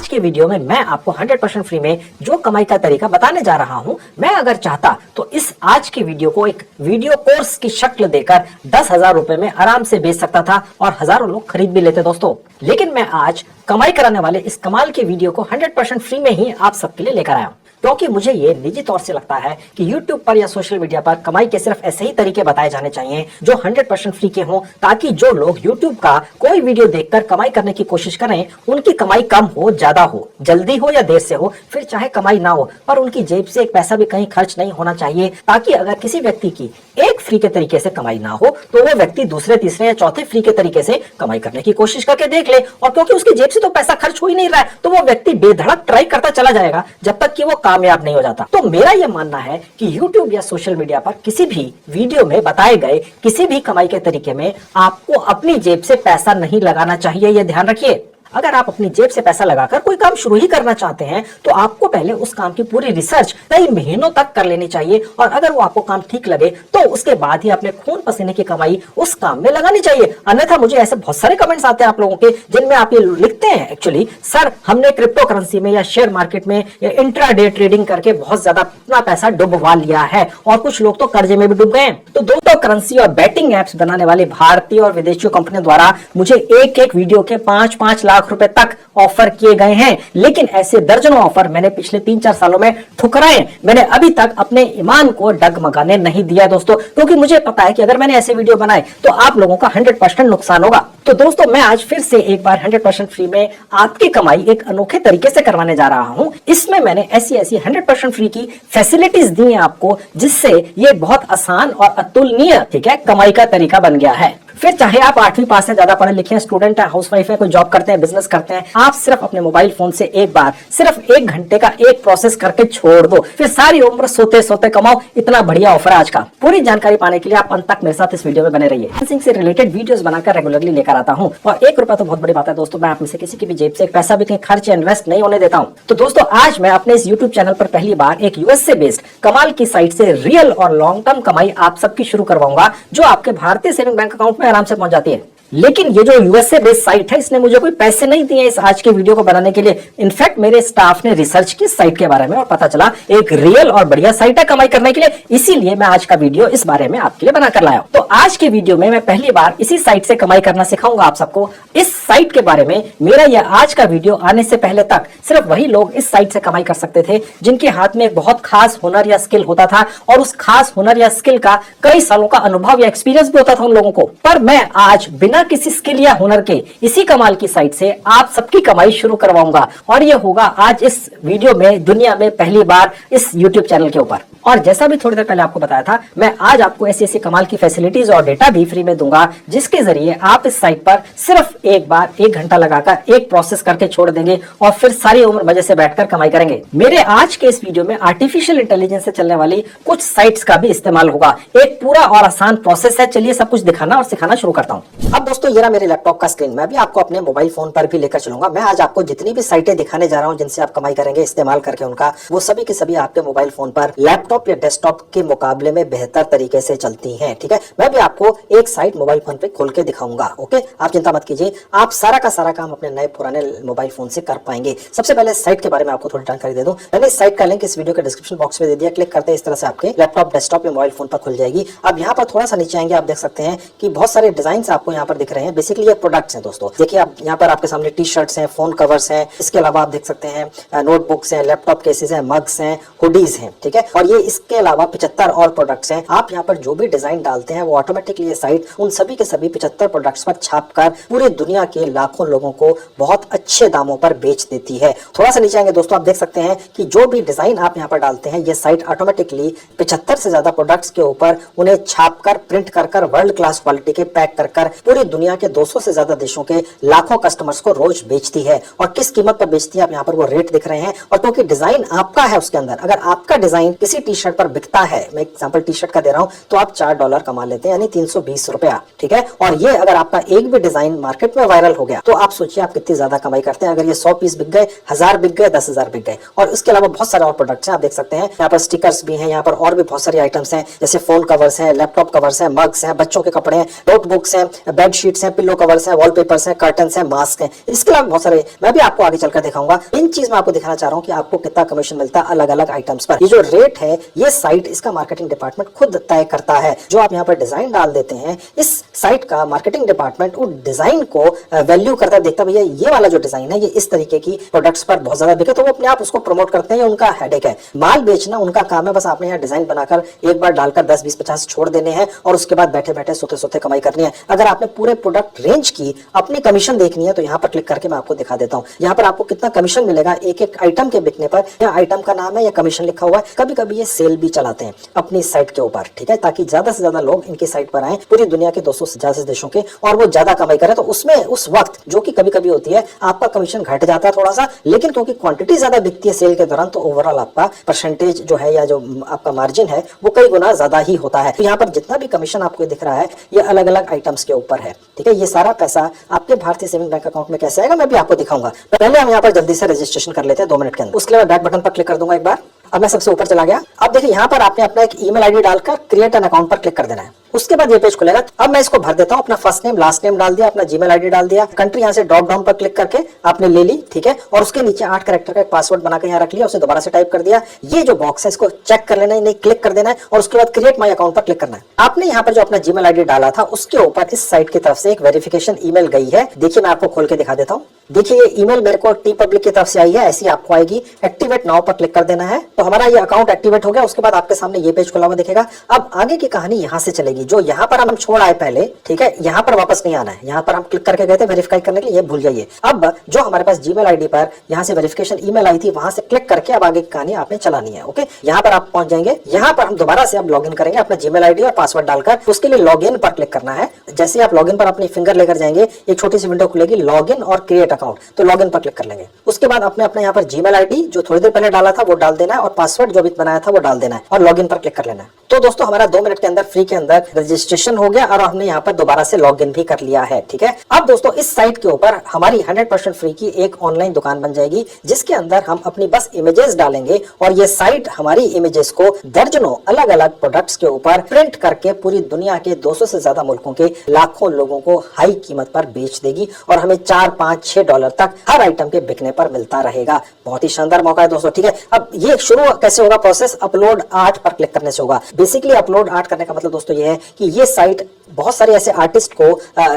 आज के वीडियो में मैं आपको 100% फ्री में जो कमाई का तरीका बताने जा रहा हूं। मैं अगर चाहता तो इस आज के वीडियो को एक वीडियो कोर्स की शक्ल देकर 10,000 रुपए में आराम से बेच सकता था और हजारों लोग खरीद भी लेते दोस्तों। लेकिन मैं आज कमाई कराने वाले इस कमाल के वीडियो को 100% फ्री में ही आप सबके लिए लेकर आया हूं, क्योंकि मुझे ये निजी तौर से लगता है कि YouTube पर या सोशल मीडिया पर कमाई के सिर्फ ऐसे ही तरीके बताए जाने चाहिए जो 100% फ्री के हों, ताकि जो लोग YouTube का कोई वीडियो देखकर कमाई करने की कोशिश करें उनकी कमाई कम हो, ज्यादा हो, जल्दी हो या देर से हो, फिर चाहे कमाई ना हो पर उनकी जेब से एक पैसा भी कहीं खर्च नहीं होना चाहिए, ताकि अगर किसी व्यक्ति की एक फ्री के तरीके से कमाई ना हो तो वो व्यक्ति दूसरे, तीसरे या चौथे फ्री के तरीके से कमाई करने की कोशिश करके देख ले। और क्योंकि उसकी जेब से तो पैसा खर्च हो ही नहीं रहा है तो वो व्यक्ति बेधड़क ट्राई करता चला जाएगा जब तक कि वो कामयाब नहीं हो जाता। तो मेरा यह मानना है कि YouTube या सोशल मीडिया पर किसी भी वीडियो में बताए गए किसी भी कमाई के तरीके में आपको अपनी जेब से पैसा नहीं लगाना चाहिए, यह ध्यान रखिए। अगर आप अपनी जेब से पैसा लगाकर कोई काम शुरू ही करना चाहते हैं तो आपको पहले उस काम की पूरी रिसर्च कई महीनों तक कर लेनी चाहिए, और अगर वो आपको काम ठीक लगे तो उसके बाद ही अपने खून पसीने की कमाई उस काम में लगानी चाहिए। अन्यथा मुझे ऐसे बहुत सारे कमेंट्स आते हैं आप लोगों के जिनमें आप ये लिखते हैं, एक्चुअली सर हमने क्रिप्टो करेंसी में या शेयर मार्केट में या इंट्राडे ट्रेडिंग करके बहुत ज्यादा अपना पैसा डुबवा लिया है, और कुछ लोग तो कर्जे में भी डूब गए हैं। तो दोस्तों, करेंसी और बैटिंग एप्स बनाने वाले भारतीय और विदेशी कंपनियों द्वारा मुझे एक वीडियो के 5-5 लाख रुपए तक ऑफर किए गए हैं, लेकिन ऐसे दर्जनों ऑफर मैंने पिछले 3-4 सालों में ठुकराए। मैंने अभी तक अपने ईमान को डगमगाने नहीं दिया दोस्तों, क्योंकि मुझे पता है कि अगर मैंने ऐसे वीडियो बनाए तो आप लोगों का 100% नुकसान होगा। तो दोस्तों, मैं आज फिर से एक बार 100% फ्री में आपकी कमाई एक अनोखे तरीके से करवाने जा रहा हूं। इसमें मैंने ऐसी 100% फ्री की फैसिलिटीज दी हैं आपको, जिससे ये बहुत आसान और अतुलनीय, ठीक है, कमाई का तरीका बन गया है। फिर चाहे आप 8वीं पास है, ज्यादा पढ़े लिखे हैं, स्टूडेंट है, हाउसवाइफ है, कोई जॉब करते हैं, बिजनेस करते हैं, आप सिर्फ अपने मोबाइल फोन से एक बार सिर्फ 1 घंटे का एक प्रोसेस करके छोड़ दो, फिर सारी उम्र सोते सोते कमाओ। इतना बढ़िया ऑफर आज का। पूरी जानकारी पाने के लिए आप अंत तक मेरे साथ इस वीडियो में बने रहिए। फाइनेंसिंग से रिलेटेड वीडियोस बनाकर रेगुलरली लेकर आता हूं, और 1 रुपया तो बहुत बड़ी बात है दोस्तों। मैं आप में से किसी की भी जेब से एक पैसा भी कहीं खर्च या इन्वेस्ट नहीं होने देता हूं। तो दोस्तों, आज मैं अपने इस यूट्यूब चैनल पर पहली बार एक यूएस से बेस्ड कमाल की साइट से रियल और लॉन्ग टर्म कमाई आप सबकी शुरू करवाऊंगा, जो आपके भारतीय सेविंग बैंक अकाउंट में आराम से पहुंच जाती है। लेकिन ये जो यूएसए बेस्ड साइट है, इसने मुझे कोई पैसे नहीं दिए इस आज के वीडियो को बनाने के लिए। इनफैक्ट मेरे स्टाफ ने रिसर्च की साइट के बारे में और पता चला एक रियल और बढ़िया साइट है कमाई करने के लिए, इसीलिए मैं आज का वीडियो इस बारे में आपके लिए बनाकर लाया हूं। तो आज के वीडियो में मैं पहली बार इसी साइट से कमाई करना सिखाऊंगा आप सबको। इस साइट के बारे में मेरा यह आज का वीडियो आने से पहले तक सिर्फ वही लोग इस साइट से कमाई कर सकते थे जिनके हाथ में एक बहुत खास हुनर या स्किल होता था, और उस खास हुनर या स्किल का कई सालों का अनुभव या एक्सपीरियंस भी होता था उन लोगों को। पर मैं आज बिना किसी स्किल या हुनर के इसी कमाल की साइट से आप सबकी कमाई शुरू करवाऊंगा, और यह होगा आज इस वीडियो में दुनिया में पहली बार इस YouTube चैनल के ऊपर। और जैसा भी थोड़ी देर पहले आपको बताया था, मैं आज आपको ऐसी ऐसी कमाल की फैसिलिटीज और डेटा भी फ्री में दूंगा, जिसके जरिए आप इस साइट पर सिर्फ एक बार 1 घंटा लगाकर एक प्रोसेस करके छोड़ देंगे और फिर सारी उम्र मजे से बैठकर कमाई करेंगे। मेरे आज के इस वीडियो में आर्टिफिशियल इंटेलिजेंस से चलने वाली कुछ साइट्स का भी इस्तेमाल होगा। एक पूरा और आसान प्रोसेस है। चलिए सब कुछ दिखाना और सिखाना शुरू करता हूँ। अब दोस्तों, ये रहा मेरे लैपटॉप का स्क्रीन। मैं भी आपको अपने मोबाइल फोन पर भी लेकर चलूंगा। मैं आज आपको जितनी भी साइटें दिखाने जा रहा हूँ जिनसे आप कमाई करेंगे इस्तेमाल करके उनका, वो सभी के सभी आपके मोबाइल फोन पर लैपटॉप या डेस्कटॉप के मुकाबले में बेहतर तरीके से चलती हैं, ठीक है। मैं भी आपको एक साइट मोबाइल फोन पे खोल के दिखाऊंगा, ओके। आप चिंता मत कीजिए, आप सारा का सारा काम अपने नए पुराने मोबाइल फोन से कर पाएंगे। सबसे पहले साइट के बारे में आपको थोड़ी जानकारी दे दूं। मैंने इस साइट का लिंक इस वीडियो के डिस्क्रिप्शन बॉक्स में दे दिया। क्लिक करते हैं, इस तरह से आपके लैपटॉप, डेस्कटॉप या मोबाइल फोन पर खुल जाएगी। अब यहाँ पर थोड़ा सा नीचे आएंगे, आप देख सकते हैं कि बहुत सारे डिजाइन आपको यहाँ पर दिख रहे हैं। बेसिकली ये प्रोडक्ट्स हैं दोस्तों। देखिए, आप यहाँ पर आपके सामने टी शर्ट्स हैं, फोन कवर्स हैं, इसके अलावा आप देख सकते हैं नोटबुक्स हैं, लैपटॉप केसेस हैं, मग्स हैं, हुडीज हैं, ठीक है। और ये इसके अलावा 75 और प्रोडक्ट्स हैं। आप यहाँ पर जो भी डिजाइन डालते हैं वो ऑटोमेटिकली ये साइट उन सभी के सभी 75 प्रोडक्ट्स पर छापकर पूरी दुनिया के लाखों लोगों को बहुत अच्छे दामों पर बेच देती है। थोड़ा सा नीचे आएंगे दोस्तों, आप देख सकते हैं कि जो भी डिजाइन आप यहाँ पर डालते हैं, ये साइट ऑटोमेटिकली 75 से ज्यादा प्रोडक्ट्स के ऊपर उन्हें छापकर, प्रिंट कर वर्ल्ड क्लास क्वालिटी के पैक कर पूरी दुनिया के 200 से ज्यादा देशों के लाखों कस्टमर्स को रोज बेचती है। और किस कीमत पर बेचती है, आप यहाँ पर वो रेट दिख रहे हैं। और क्योंकि डिजाइन आपका है उसके अंदर, अगर आपका डिजाइन किसी टी शर्ट पर बिकता है, मैं एग्जांपल टी शर्ट का दे रहा हूं, तो आप $4 कमा लेते हैं, यानी 320 रुपया, ठीक है। और ये अगर आपका एक भी डिजाइन मार्केट में वायरल हो गया तो आप सोचिए आप कितनी ज्यादा कमाई करते हैं। अगर ये 100 पीस बिक गए, 1000 बिक गए, 10,000 बिक गए। और उसके अलावा बहुत सारे और प्रोडक्ट्स हैं, आप देख सकते हैं यहाँ पर स्टिकर्स भी हैं, यहाँ पर और भी बहुत सारी आइटम्स हैं, जैसे फोन कवर्स हैं, लैपटॉप कवर्स हैं, मग्स हैं, बच्चों के कपड़े हैं, नोटबुक्स हैं, बेडशीट्स हैं, पिलो कवर्स हैं, वॉलपेपर्स हैं, कर्टन्स हैं, मास्क हैं। इसके अलावा बहुत सारे मैं भी आपको आगे चलकर दिखाऊंगा। इन चीज में आपको दिखाना चाह रहा हूं कि आपको कितना कमीशन मिलता है अलग अलग आइटम्स पर। ये जो रेट है ये साइट, इसका मार्केटिंग डिपार्टमेंट खुद तय करता है। जो आप यहाँ पर डिजाइन डाल देते हैं, इस साइट का मार्केटिंग डिपार्टमेंट उस डिजाइन को वैल्यू करता है, देखता भैया ये वाला जो डिजाइन है ये इस तरीके की प्रोडक्ट्स पर बहुत ज्यादा बिके, तो वो अपने आप उसको प्रमोट करते हैं। ये उनका हेडेक है, माल बेचना उनका काम है। बस आपने यहाँ डिजाइन बनाकर एक बार डालकर 10, 20, 50 छोड़ देने हैं और उसके बाद बैठे बैठे सोते सोते कमाई करनी है। अगर आपने पूरे प्रोडक्ट रेंज की अपनी कमीशन देखनी है तो यहाँ पर क्लिक करके मैं आपको दिखा देता हूँ। यहाँ पर आपको कितना कमीशन मिलेगा एक एक आइटम के बिकने पर। यहाँ आइटम का नाम है या कमीशन लिखा हुआ है। कभी कभी ये सेल भी चलाते हैं अपनी साइट के ऊपर, ठीक है, ताकि ज्यादा से ज्यादा लोग इनकी साइट पर आए, पूरी दुनिया के 200 से ज्यादा देशों के, और वो ज्यादा कमाई करे। तो उसमें उस वक्त जो कि कभी कभी होती है आपका कमीशन घट जाता है थोड़ा सा, लेकिन क्योंकि क्वांटिटी ज्यादा बिकती है सेल के दौरान, तो ओवरऑल आपका परसेंटेज जो है या जो आपका मार्जिन है वो कई गुना ज्यादा ही होता है। तो यहाँ पर जितना भी कमीशन आपको दिख रहा है ये अलग अलग आइटम्स के ऊपर है, ठीक है। ये सारा पैसा आपके भारतीय सेविंग बैंक अकाउंट में कैसे आएगा मैं भी आपको दिखाऊंगा। पहले हम यहाँ पर जल्दी से रजिस्ट्रेशन कर लेते हैं 2 मिनट के अंदर। उसके लिए मैं बैक बटन पर क्लिक कर दूंगा एक बार। अब मैं सबसे ऊपर चला गया। अब देखिए यहाँ पर आपने अपना एक ईमेल आईडी डालकर क्रिएट एन अकाउंट पर क्लिक कर देना है। उसके बाद ये पेज खुलेगा। अब मैं इसको भर देता हूँ, अपना फर्स्ट नेम लास्ट नेम डाल दिया, अपना जीमेल आईडी डाल दिया, कंट्री यहाँ से ड्रॉप डाउन पर क्लिक करके आपने ले ली, ठीक है। और उसके नीचे 8 कैरेक्टर का एक पासवर्ड बनाकर यहाँ रख लिया, उसे दोबारा से टाइप कर दिया। ये जो बॉक्स है इसको चेक कर लेना है, नहीं क्लिक कर देना है और उसके बाद क्रिएट माई अकाउंट पर क्लिक करना है। आपने यहाँ पर जो अपना जीमेल आईडी डाला था उसके ऊपर इस साइट की तरफ से एक वेरिफिकेशन ईमेल गई है। देखिए मैं आपको खोल के दिखा देता हूँ। देखिए ये ईमेल मेरे को टी पब्लिक की तरफ से आई है, ऐसी आपको आएगी। एक्टिवेट नाउ पर क्लिक कर देना है तो हमारा ये अकाउंट एक्टिवेट हो गया। उसके बाद आपके सामने ये पेज खुला हुआ दिखेगा। अब आगे की कहानी यहाँ से चलेगी। जो यहाँ पर हम छोड़ आए पहले, ठीक है, यहाँ पर वापस नहीं आना है। यहाँ पर हम क्लिक करके गए थे वेरीफाई करने के लिए, ये भूल जाइए। अब जो हमारे पास जीमेल आईडी पर यहाँ से वेरिफिकेशन ईमेल आई थी वहां से क्लिक करके अब आगे की कहानी आपने चलानी है। ओके, यहाँ पर आप पहुंच जाएंगे। यहाँ पर हम दोबारा से अब लॉगिन करेंगे अपना जीमेल आईडी और पासवर्ड डालकर। उसके लिए लॉगिन पर क्लिक करना है। जैसे आप लॉगिन पर अपनी फिंगर लेकर जाएंगे एक छोटी सी विंडो खुलेगी, लॉगिन और क्रिएट अकाउंट, तो लॉगिन पर क्लिक कर लेंगे। उसके बाद आपने अपने यहाँ पर जीमेल आईडी जो थोड़ी देर पहले डाला था वो डाल देना है और पासवर्ड जो भी बनाया था वो डाल देना है और लॉगिन पर क्लिक कर लेना है। तो दोस्तों हमारा 2 मिनट के अंदर फ्री के अंदर रजिस्ट्रेशन हो गया और हमने यहाँ पर दोबारा से लॉगिन भी कर लिया है, ठीक है। अब दोस्तों इस साइट के ऊपर हमारी 100% फ्री की एक ऑनलाइन दुकान बन जाएगी जिसके अंदर हम अपनी बस इमेजेस डालेंगे और ये साइट हमारी इमेजेस को दर्जनों अलग अलग प्रोडक्ट्स के ऊपर प्रिंट करके पूरी दुनिया के 200 से ज्यादा मुल्कों के लाखों लोगों को हाई कीमत पर बेच देगी और हमें 4, 5, 6 डॉलर तक हर आइटम के बिकने पर मिलता रहेगा। बहुत ही शानदार मौका है दोस्तों, ठीक है। अब ये शुरू कैसे होगा प्रोसेस, अपलोड आर्ट पर क्लिक करने से होगा। बेसिकली अपलोड आर्ट करने का मतलब दोस्तों ये है कि ये साइट बहुत सारे ऐसे आर्टिस्ट को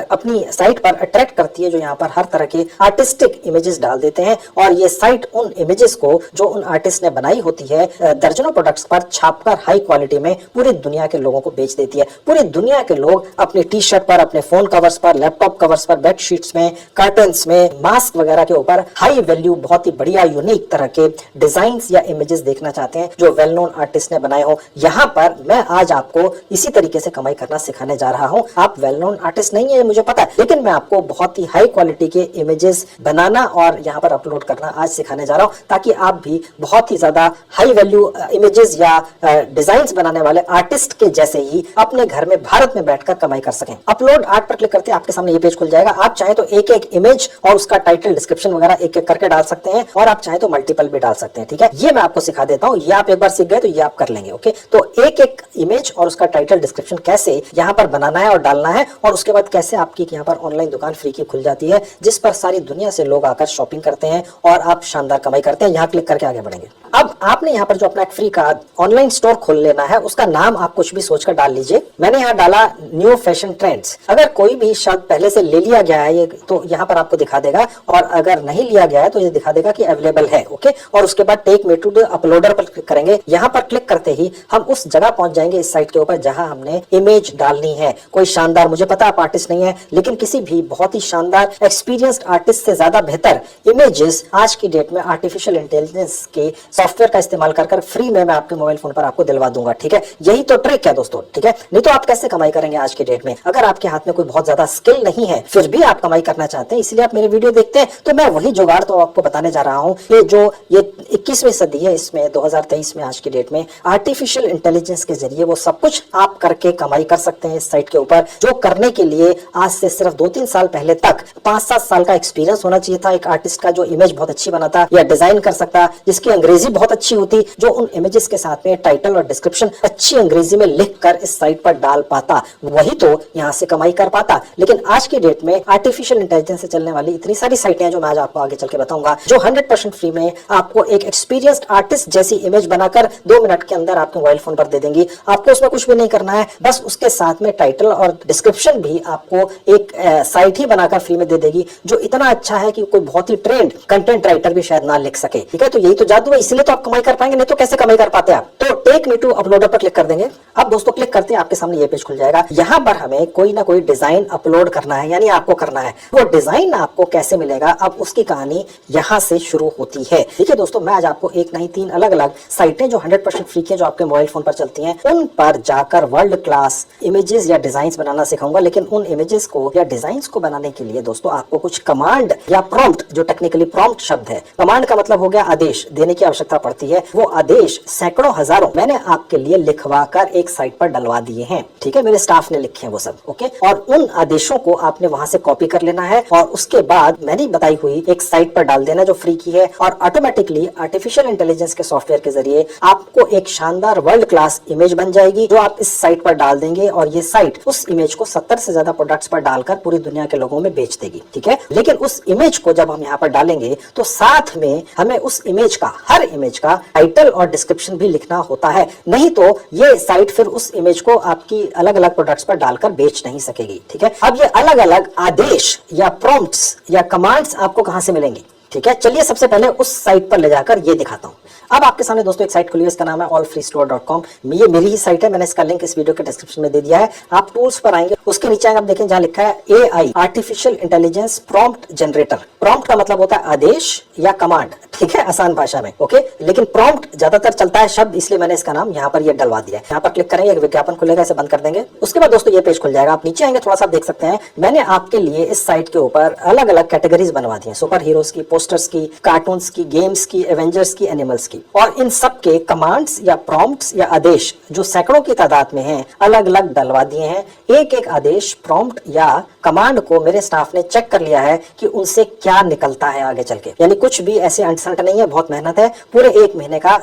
अपनी साइट पर अट्रैक्ट करती है जो यहाँ पर हर तरह के आर्टिस्टिक इमेजेस डाल देते हैं और ये साइट उन इमेजेस को जो उन आर्टिस्ट ने बनाई होती है दर्जनों प्रोडक्ट्स पर छापकर हाई क्वालिटी में पूरी दुनिया के लोगों को बेच देती है। पूरी दुनिया के लोग अपनी टी शर्ट पर, अपने फोन कवर्स पर, लैपटॉप कवर्स पर, बेडशीट्स में, कर्टन्स में, मास्क वगैरह के ऊपर हाई वैल्यू बहुत ही बढ़िया यूनिक तरह के डिजाइन या इमेजेस देखना चाहते हैं जो वेल नोन आर्टिस्ट ने बनाए हो। यहाँ पर मैं आज आपको इसी तरीके से कमाई करना सिखाने जा रहा हूँ। आप वेल नोन आर्टिस्ट नहीं है मुझे पता है, लेकिन मैं आपको बहुत ही हाई क्वालिटी के इमेजेस बनाना और यहाँ पर अपलोड करना आज सिखाने जा रहा हूँ ताकि आप भी बहुत ही ज्यादा हाई वैल्यू इमेजेस या डिजाइन्स बनाने वाले आर्टिस्ट के जैसे ही अपने घर में भारत में बैठकर कमाई कर सकें। अपलोड आर्ट पर क्लिक करते आपके सामने ये पेज खुल जाएगा। आप चाहे तो एक एक इमेज और उसका टाइटल डिस्क्रिप्शन वगैरह एक एक करके डाल सकते हैं और आप चाहे तो मल्टीपल भी डाल सकते हैं, ठीक है। ये मैं आपको सिखा देता हूँ, ये आप एक बार सीख गए तो ये आप कर लेंगे। ओके, तो एक एक इमेज और उसका टाइटल डिस्क्रिप्शन कैसे यहाँ पर बनाना है और डालना है और उसके बाद कैसे आपकी यहाँ पर ऑनलाइन दुकान फ्री की खुल जाती है जिस पर सारी दुनिया से लोग आकर शॉपिंग करते हैं और आप शानदार कमाई करते हैं। यहाँ क्लिक करके आगे बढ़ेंगे। अब आपने यहाँ पर जो अपना एक फ्री का ऑनलाइन स्टोर खोल लेना है, उसका नाम आप कुछ भी सोचकर डाल लीजिए। मैंने यहाँ डाला न्यू फैशन ट्रेंड्स। अगर कोई भी शब्द पहले से ले लिया गया है ये तो यहाँ पर आपको दिखा देगा और अगर नहीं लिया गया है तो ये दिखा देगा कि अवेलेबल है। ओके, और उसके बाद take me to the uploader पर क्लिक करेंगे। यहाँ पर क्लिक करते ही हम उस जगह पहुंच जाएंगे इस साइट के ऊपर जहां हमने इमेज डालनी है कोई शानदार, मुझे पता आप आर्टिस्ट नहीं है, लेकिन किसी भी बहुत ही शानदार एक्सपीरियंस्ड आर्टिस्ट से ज्यादा बेहतर इमेजेस आज की डेट में आर्टिफिशियल इंटेलिजेंस के सॉफ्टवेयर का इस्तेमाल कर फ्री में मैं आपके मोबाइल फोन पर आपको दिलवा दूंगा। ठीक है, यही तो ट्रिक है दोस्तों। ठीक है, नहीं तो आप कैसे कमाई करेंगे आज की डेट में? अगर आपके हाथ में कोई बहुत ज्यादा स्किल नहीं है, फिर भी आप कमाई करना चाहते हैं, इसलिए आप मेरे वीडियो देखते हैं, तो मैं वही जुगाड़ तो आपको बताने जा रहा हूं। ये 21वीं सदी है, इसमें 2023 में आज की डेट में आर्टिफिशियल इंटेलिजेंस के जरिए वो सब कुछ आप करके कमाई कर सकते हैं इस साइट के ऊपर, जो करने के लिए आज से सिर्फ 2-3 साल पहले तक 5-7 साल का एक्सपीरियंस होना चाहिए था एक आर्टिस्ट का, जो इमेज बहुत अच्छी बनाता या डिजाइन कर सकता, जिसकी अंग्रेजी बहुत अच्छी होती, जो उन इमेजेस के साथ में टाइटल और डिस्क्रिप्शन अच्छी अंग्रेजी में लिखकर इस साइट पर डाल पाता, वही तो यहां से कमाई कर पाता। लेकिन आज की डेट में आर्टिफिशियल इंटेलिजेंस से चलने वाली इतनी सारी साइटें हैं, जो मैं आज आपको आगे चल के बताऊंगा, जो 100% फ्री में आपको एक एक्सपीरियंस्ड आर्टिस्ट जैसी इमेज बनाकर 2 मिनट के अंदर आपके मोबाइल फोन पर दे देंगी। आपको उसमें कुछ भी नहीं करना है, बस उसके साथ में टाइटल और डिस्क्रिप्शन भी आपको एक साइट ही बनाकर फ्री में दे देगी, जो इतना अच्छा है कि कोई बहुत ही ट्रेंड कंटेंट राइटर भी शायद ना लिख सके। ठीक है, तो यही तो जादू है, इसलिए तो आप कमाई कर पाएंगे, नहीं तो कैसे कमाई कर पाते आप? तो टेक मी टू अपलोडर पर क्लिक कर देंगे। अब दोस्तों क्लिक करते हैं, आपके सामने ये पेज खुल जाएगा। यहाँ पर हमें कोई ना कोई डिजाइन अपलोड करना है, यानी आपको करना है। वो डिजाइन आपको कैसे मिलेगा, अब उसकी कहानी यहाँ से शुरू होती है। ठीक है दोस्तों, मैं आज आपको एक नहीं 3 अलग अलग साइटें जो 100% फ्री की, जो आपके मोबाइल फोन पर चलती हैं, उन पर जाकर वर्ल्ड क्लास इमेजेस या डिजाइन बनाना सिखाऊंगा। लेकिन उन इमेजेस को या डिजाइन को बनाने के लिए दोस्तों आपको कुछ कमांड या प्रॉम्प्ट, जो टेक्निकली प्रॉम्प्ट शब्द है, कमांड का मतलब हो गया आदेश, देने की आवश्यकता पड़ती है। वो आदेश सैकड़ों हजारों मैंने आपके लिए लिखवा कर एक साइट पर डलवा दिए हैं। ठीक है, मेरे स्टाफ ने लिखे हैं वो सब। ओके, और उन आदेशों को आपने वहां से कॉपी कर लेना है और उसके बाद मैंने बताई हुई एक साइट पर डाल देना, जो फ्री की है, और ऑटोमेटिकली आर्टिफिशियल इंटेलिजेंस के सॉफ्टवेयर के जरिए आपको एक शानदार वर्ल्ड क्लास इमेज बन जाएगी, जो आप इस साइट पर डाल देंगे, और ये साइट उस इमेज को 70 से ज्यादा प्रोडक्ट्स पर डालकर पूरी दुनिया के लोगों में बेच देगी। ठीक है, लेकिन उस इमेज को जब हम यहाँ पर डालेंगे तो साथ में हमें उस इमेज का, हर इमेज का टाइटल और डिस्क्रिप्शन भी लिखना होता है, नहीं तो ये साइट फिर उस इमेज को आपकी अलग अलग प्रोडक्ट्स पर डालकर बेच नहीं सकेगी। ठीक है, अब ये अलग अलग आदेश या प्रॉम्प्ट्स या कमांड्स आपको कहां से मिलेंगी? ठीक है, चलिए सबसे पहले उस साइट पर ले जाकर ये दिखाता हूं। अब आपके सामने दोस्तों एक साइट खुली है, इसका नाम है allfreestore.com। ये मेरी ही साइट है, मैंने इसका लिंक इस वीडियो के डिस्क्रिप्शन में दे दिया है। आप टूल्स पर आएंगे, उसके नीचे आप देखें जहां लिखा है AI artificial intelligence prompt generator. Prompt का मतलब होता है आदेश या कमांड। ठीक है, आसान भाषा में। ओके, लेकिन प्रॉम्प्ट ज्यादातर चलता है शब्द, इसलिए मैंने इसका नाम यहाँ पर ये डलवा दिया है। यहाँ पर क्लिक करेंगे, एक विज्ञापन खुलेगा, इसे बंद कर देंगे। उसके बाद दोस्तों ये पेज खुल जाएगा। आप नीचे आएंगे, थोड़ा सा देख सकते हैं, मैंने आपके लिए इस साइट के ऊपर अलग अलग कैटेगरीज बनवा दी है, सुपर हीरोज की, पोस्टर्स की, कार्टून्स की, गेम्स की, एवेंजर्स की, एनिमल्स की, और इन सब के कमांड्स या प्रॉम्प्ट्स या आदेश जो सैकड़ों की तादाद में हैं, अलग अलग डलवा दिए हैं। एक एक आदेश, प्रॉम्प्ट या कमांड को मेरे स्टाफ ने चेक कर लिया है कि उनसे क्या निकलता है आगे चल के, यानी कुछ भी ऐसे अंटसंट नहीं है, बहुत मेहनत है। पूरे 1 महीने का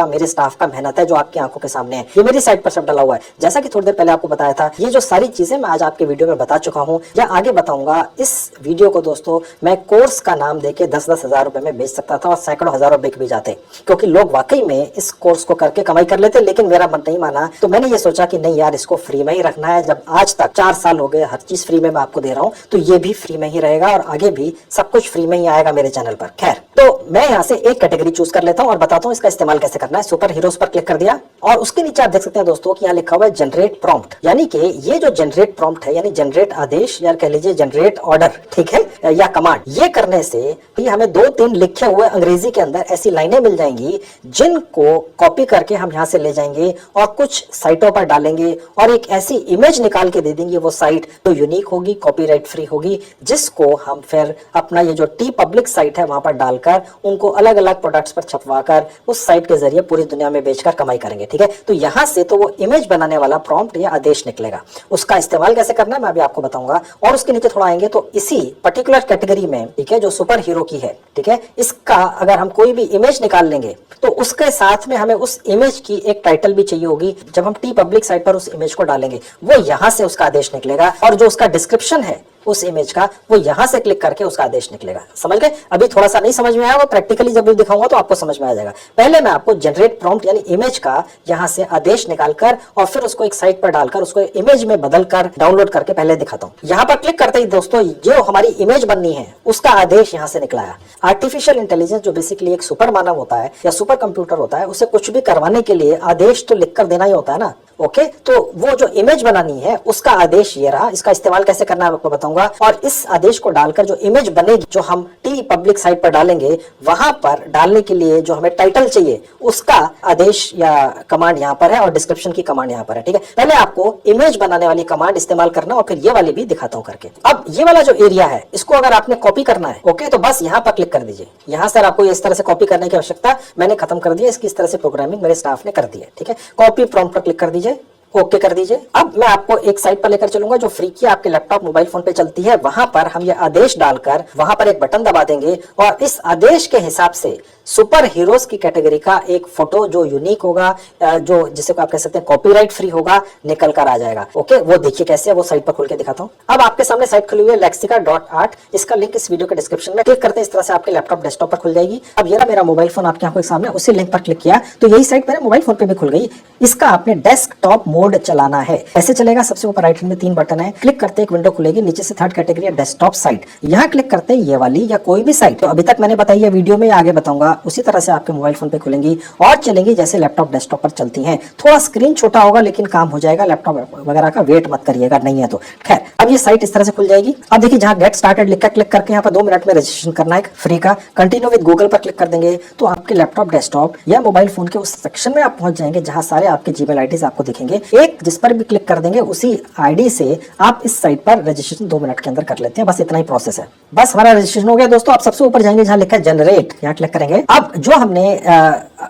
मेरे स्टाफ का मेहनत है, जो आपकी आंखों के सामने है। ये मेरी साइट पर सब डला हुआ है। जैसा कि थोड़ी देर पहले आपको बताया था, ये जो सारी चीजें मैं आज आपके वीडियो में बता चुका हूँ या आगे बताऊंगा। इस वीडियो को दोस्तों मैं कोर्स का नाम देके 10-10 हजार रुपए में बेच सकता था, और सैकड़ों हजारों बिक भी जाते, क्योंकि लोग वाकई में इस कोर्स को करके कमाई कर लेते। लेकिन मेरा मन नहीं माना, तो मैंने ये सोचा कि नहीं यार, इसको फ्री में ही रखना है। जब आज तक 4 साल हो गए हर चीज फ्री में मैं आपको दे रहा हूँ, तो ये भी फ्री में ही रहेगा और आगे भी सब कुछ फ्री में ही आएगा मेरे चैनल पर। खैर, तो मैं यहाँ से एक कैटेगरी चूज कर लेता हूँ और बताता हूँ इसका इस्तेमाल कैसे करना है। सुपर हीरोज पर क्लिक कर दिया, और उसके नीचे आप देख सकते हैं दोस्तों कि यहाँ लिखा हुआ है जनरेट प्रॉम्प्ट, यानी कि ये जो जनरेट प्रॉम्प्ट है, यानी जनरेट आदेश या कह लीजिए जनरेट ऑर्डर, ठीक है, या कमांड, ये करने से हमें 2-3 लिखे हुए अंग्रेजी के अंदर ऐसी लाइनें मिल जाएंगी, जिनको कॉपी करके हम यहाँ से ले जाएंगे और कुछ साइटों पर डालेंगे, और एक ऐसी इमेज निकाल के दे देंगे वो साइट, तो यूनिक होगी, कॉपीराइट फ्री होगी, जिसको हम फिर अपना ये जो टी पब्लिक साइट है वहां पर डालकर उनको अलग अलग प्रोडक्ट्स पर छपवाकर उस साइट के जरिए पूरी दुनिया में बेचकर कमाई करेंगे। ठीक है, तो यहां से तो वो इमेज बनाने वाला प्रॉम्प्ट या आदेश निकलेगा। उसका इस्तेमाल कैसे करना है मैं अभी आपको बताऊंगा। और उसके नीचे थोड़ा आएंगे तो इसी पर्टिकुलर कैटेगरी में, ठीक है, जो सुपर हीरो की है, ठीक है, इसका अगर हम कोई भी इमेज निकाल लेंगे तो उसके साथ में हमें उस इमेज की एक टाइटल भी चाहिए होगी। जब हम टी पब्लिक साइट पर उस इमेज को डालेंगे, वो यहां से उसका आदेश निकलेगा, और जो उसका डिस्क्रिप्शन है उस इमेज का, वो यहां से क्लिक करके उसका आदेश निकलेगा। समझ गए? अभी थोड़ा सा नहीं समझ में आया, वो प्रैक्टिकली जब भी दिखाऊंगा तो आपको समझ में आ जाएगा। पहले मैं आपको जनरेट प्रॉम्प्ट यानी इमेज का यहां से आदेश निकालकर और फिर उसको एक साइट पर डालकर उसको इमेज में बदलकर डाउनलोड करके पहले दिखाता हूं। यहां पर क्लिक करते ही दोस्तों जो हमारी इमेज बननी है उसका आदेश यहां से निकला है। आर्टिफिशियल इंटेलिजेंस जो बेसिकली एक सुपर मानव होता है या सुपर कंप्यूटर होता है, उसे कुछ भी करवाने के लिए आदेश तो लिखकर देना ही होता है ना। ओके, तो वो जो इमेज बनानी है उसका आदेश ये रहा। इसका इस्तेमाल कैसे करना है आपको बताऊंगा, और इस आदेश को डालकर जो इमेज बनेगी, जो हम टी पब्लिक साइट पर डालेंगे, वहां पर डालने के लिए जो हमें टाइटल चाहिए उसका आदेश या कमांड यहाँ पर है और डिस्क्रिप्शन की कमांड यहाँ पर है। ठीक है, पहले आपको इमेज बनाने वाली कमांड इस्तेमाल करना और फिर ये वाली भी दिखाता हूँ करके। अब ये वाला जो एरिया है इसको अगर आपने कॉपी करना है, ओके, तो बस यहाँ पर क्लिक कर दीजिए। यहाँ सर आपको इस तरह से कॉपी करने की आवश्यकता मैंने खत्म कर दिया, इसकी इस तरह से प्रोग्रामिंग मेरे स्टाफ ने कर दी है। ठीक है, कॉपी प्रॉम्प्ट पर क्लिक कर दीजिए, ओके कर दीजिए। अब मैं आपको एक साइट पर लेकर चलूंगा जो फ्री की आपके लैपटॉप मोबाइल फोन पे चलती है। वहां पर हम ये आदेश डालकर वहां पर एक बटन दबा देंगे और इस आदेश के हिसाब से सुपर हीरोज की कैटेगरी का एक फोटो जो यूनिक होगा, जो जिसे आप कह सकते हैं कॉपीराइट फ्री होगा, निकल कर आ जाएगा। ओके, वो देखिए कैसे है, वो साइट पर खुल के दिखाता हूँ। अब आपके सामने साइट खुली हुई है lexica.art। इसका लिंक इस वीडियो के डिस्क्रिप्शन में, क्लिक करते हैं इस तरह से आपके लैपटॉप डेस्कटॉप पर खुल जाएगी। अब ये मेरा मोबाइल फोन आपकी आंखों के सामने, उसी लिंक पर क्लिक किया तो यही साइट मेरे मोबाइल फोन पे भी खुल गई। इसका आपने डेस्कटॉप मोड चलाना है। ऐसे चलेगा, सबसे ऊपर राइट हैंड में 3 बटन है, क्लिक करते एक विंडो खुलेगी, नीचे से थर्ड कैटेगरी है डेस्कटॉप साइट। यहाँ क्लिक करते हैं ये वाली या कोई भी साइट, तो अभी तक मैंने बताई है वीडियो में, आगे बताऊंगा उसी तरह से आपके मोबाइल फोन पे खुलेंगी और चलेंगी जैसे लैपटॉप डेस्कटॉप पर चलती हैं। थोड़ा स्क्रीन छोटा होगा लेकिन काम हो जाएगा, लैपटॉप वगैरह का वेट मत करिएगा नहीं है तो। खैर, अब ये साइट इस तरह से खुल जाएगी। अब देखिए जहां गेट स्टार्टेड लिखकर क्लिक करके यहाँ पर 2 मिनट में रजिस्ट्रेशन करना है फ्री का, कंटिन्यू विद गूगल पर क्लिक कर देंगे तो आपके लैपटॉप डेस्कटॉप या मोबाइल फोन के उस सेक्शन में आप पहुंच जाएंगे जहां सारे आपके जीमेल आईडीज आपको दिखेंगे। एक जिस पर भी क्लिक कर देंगे उसी आईडी से आप इस साइट पर रजिस्ट्रेशन 2 मिनट के अंदर कर लेते हैं। बस इतना ही प्रोसेस है। बस हमारा रजिस्ट्रेशन हो गया दोस्तों। आप सबसे ऊपर जाएंगे जहां लिखा है जनरेट, यहाँ क्लिक करेंगे। अब जो हमने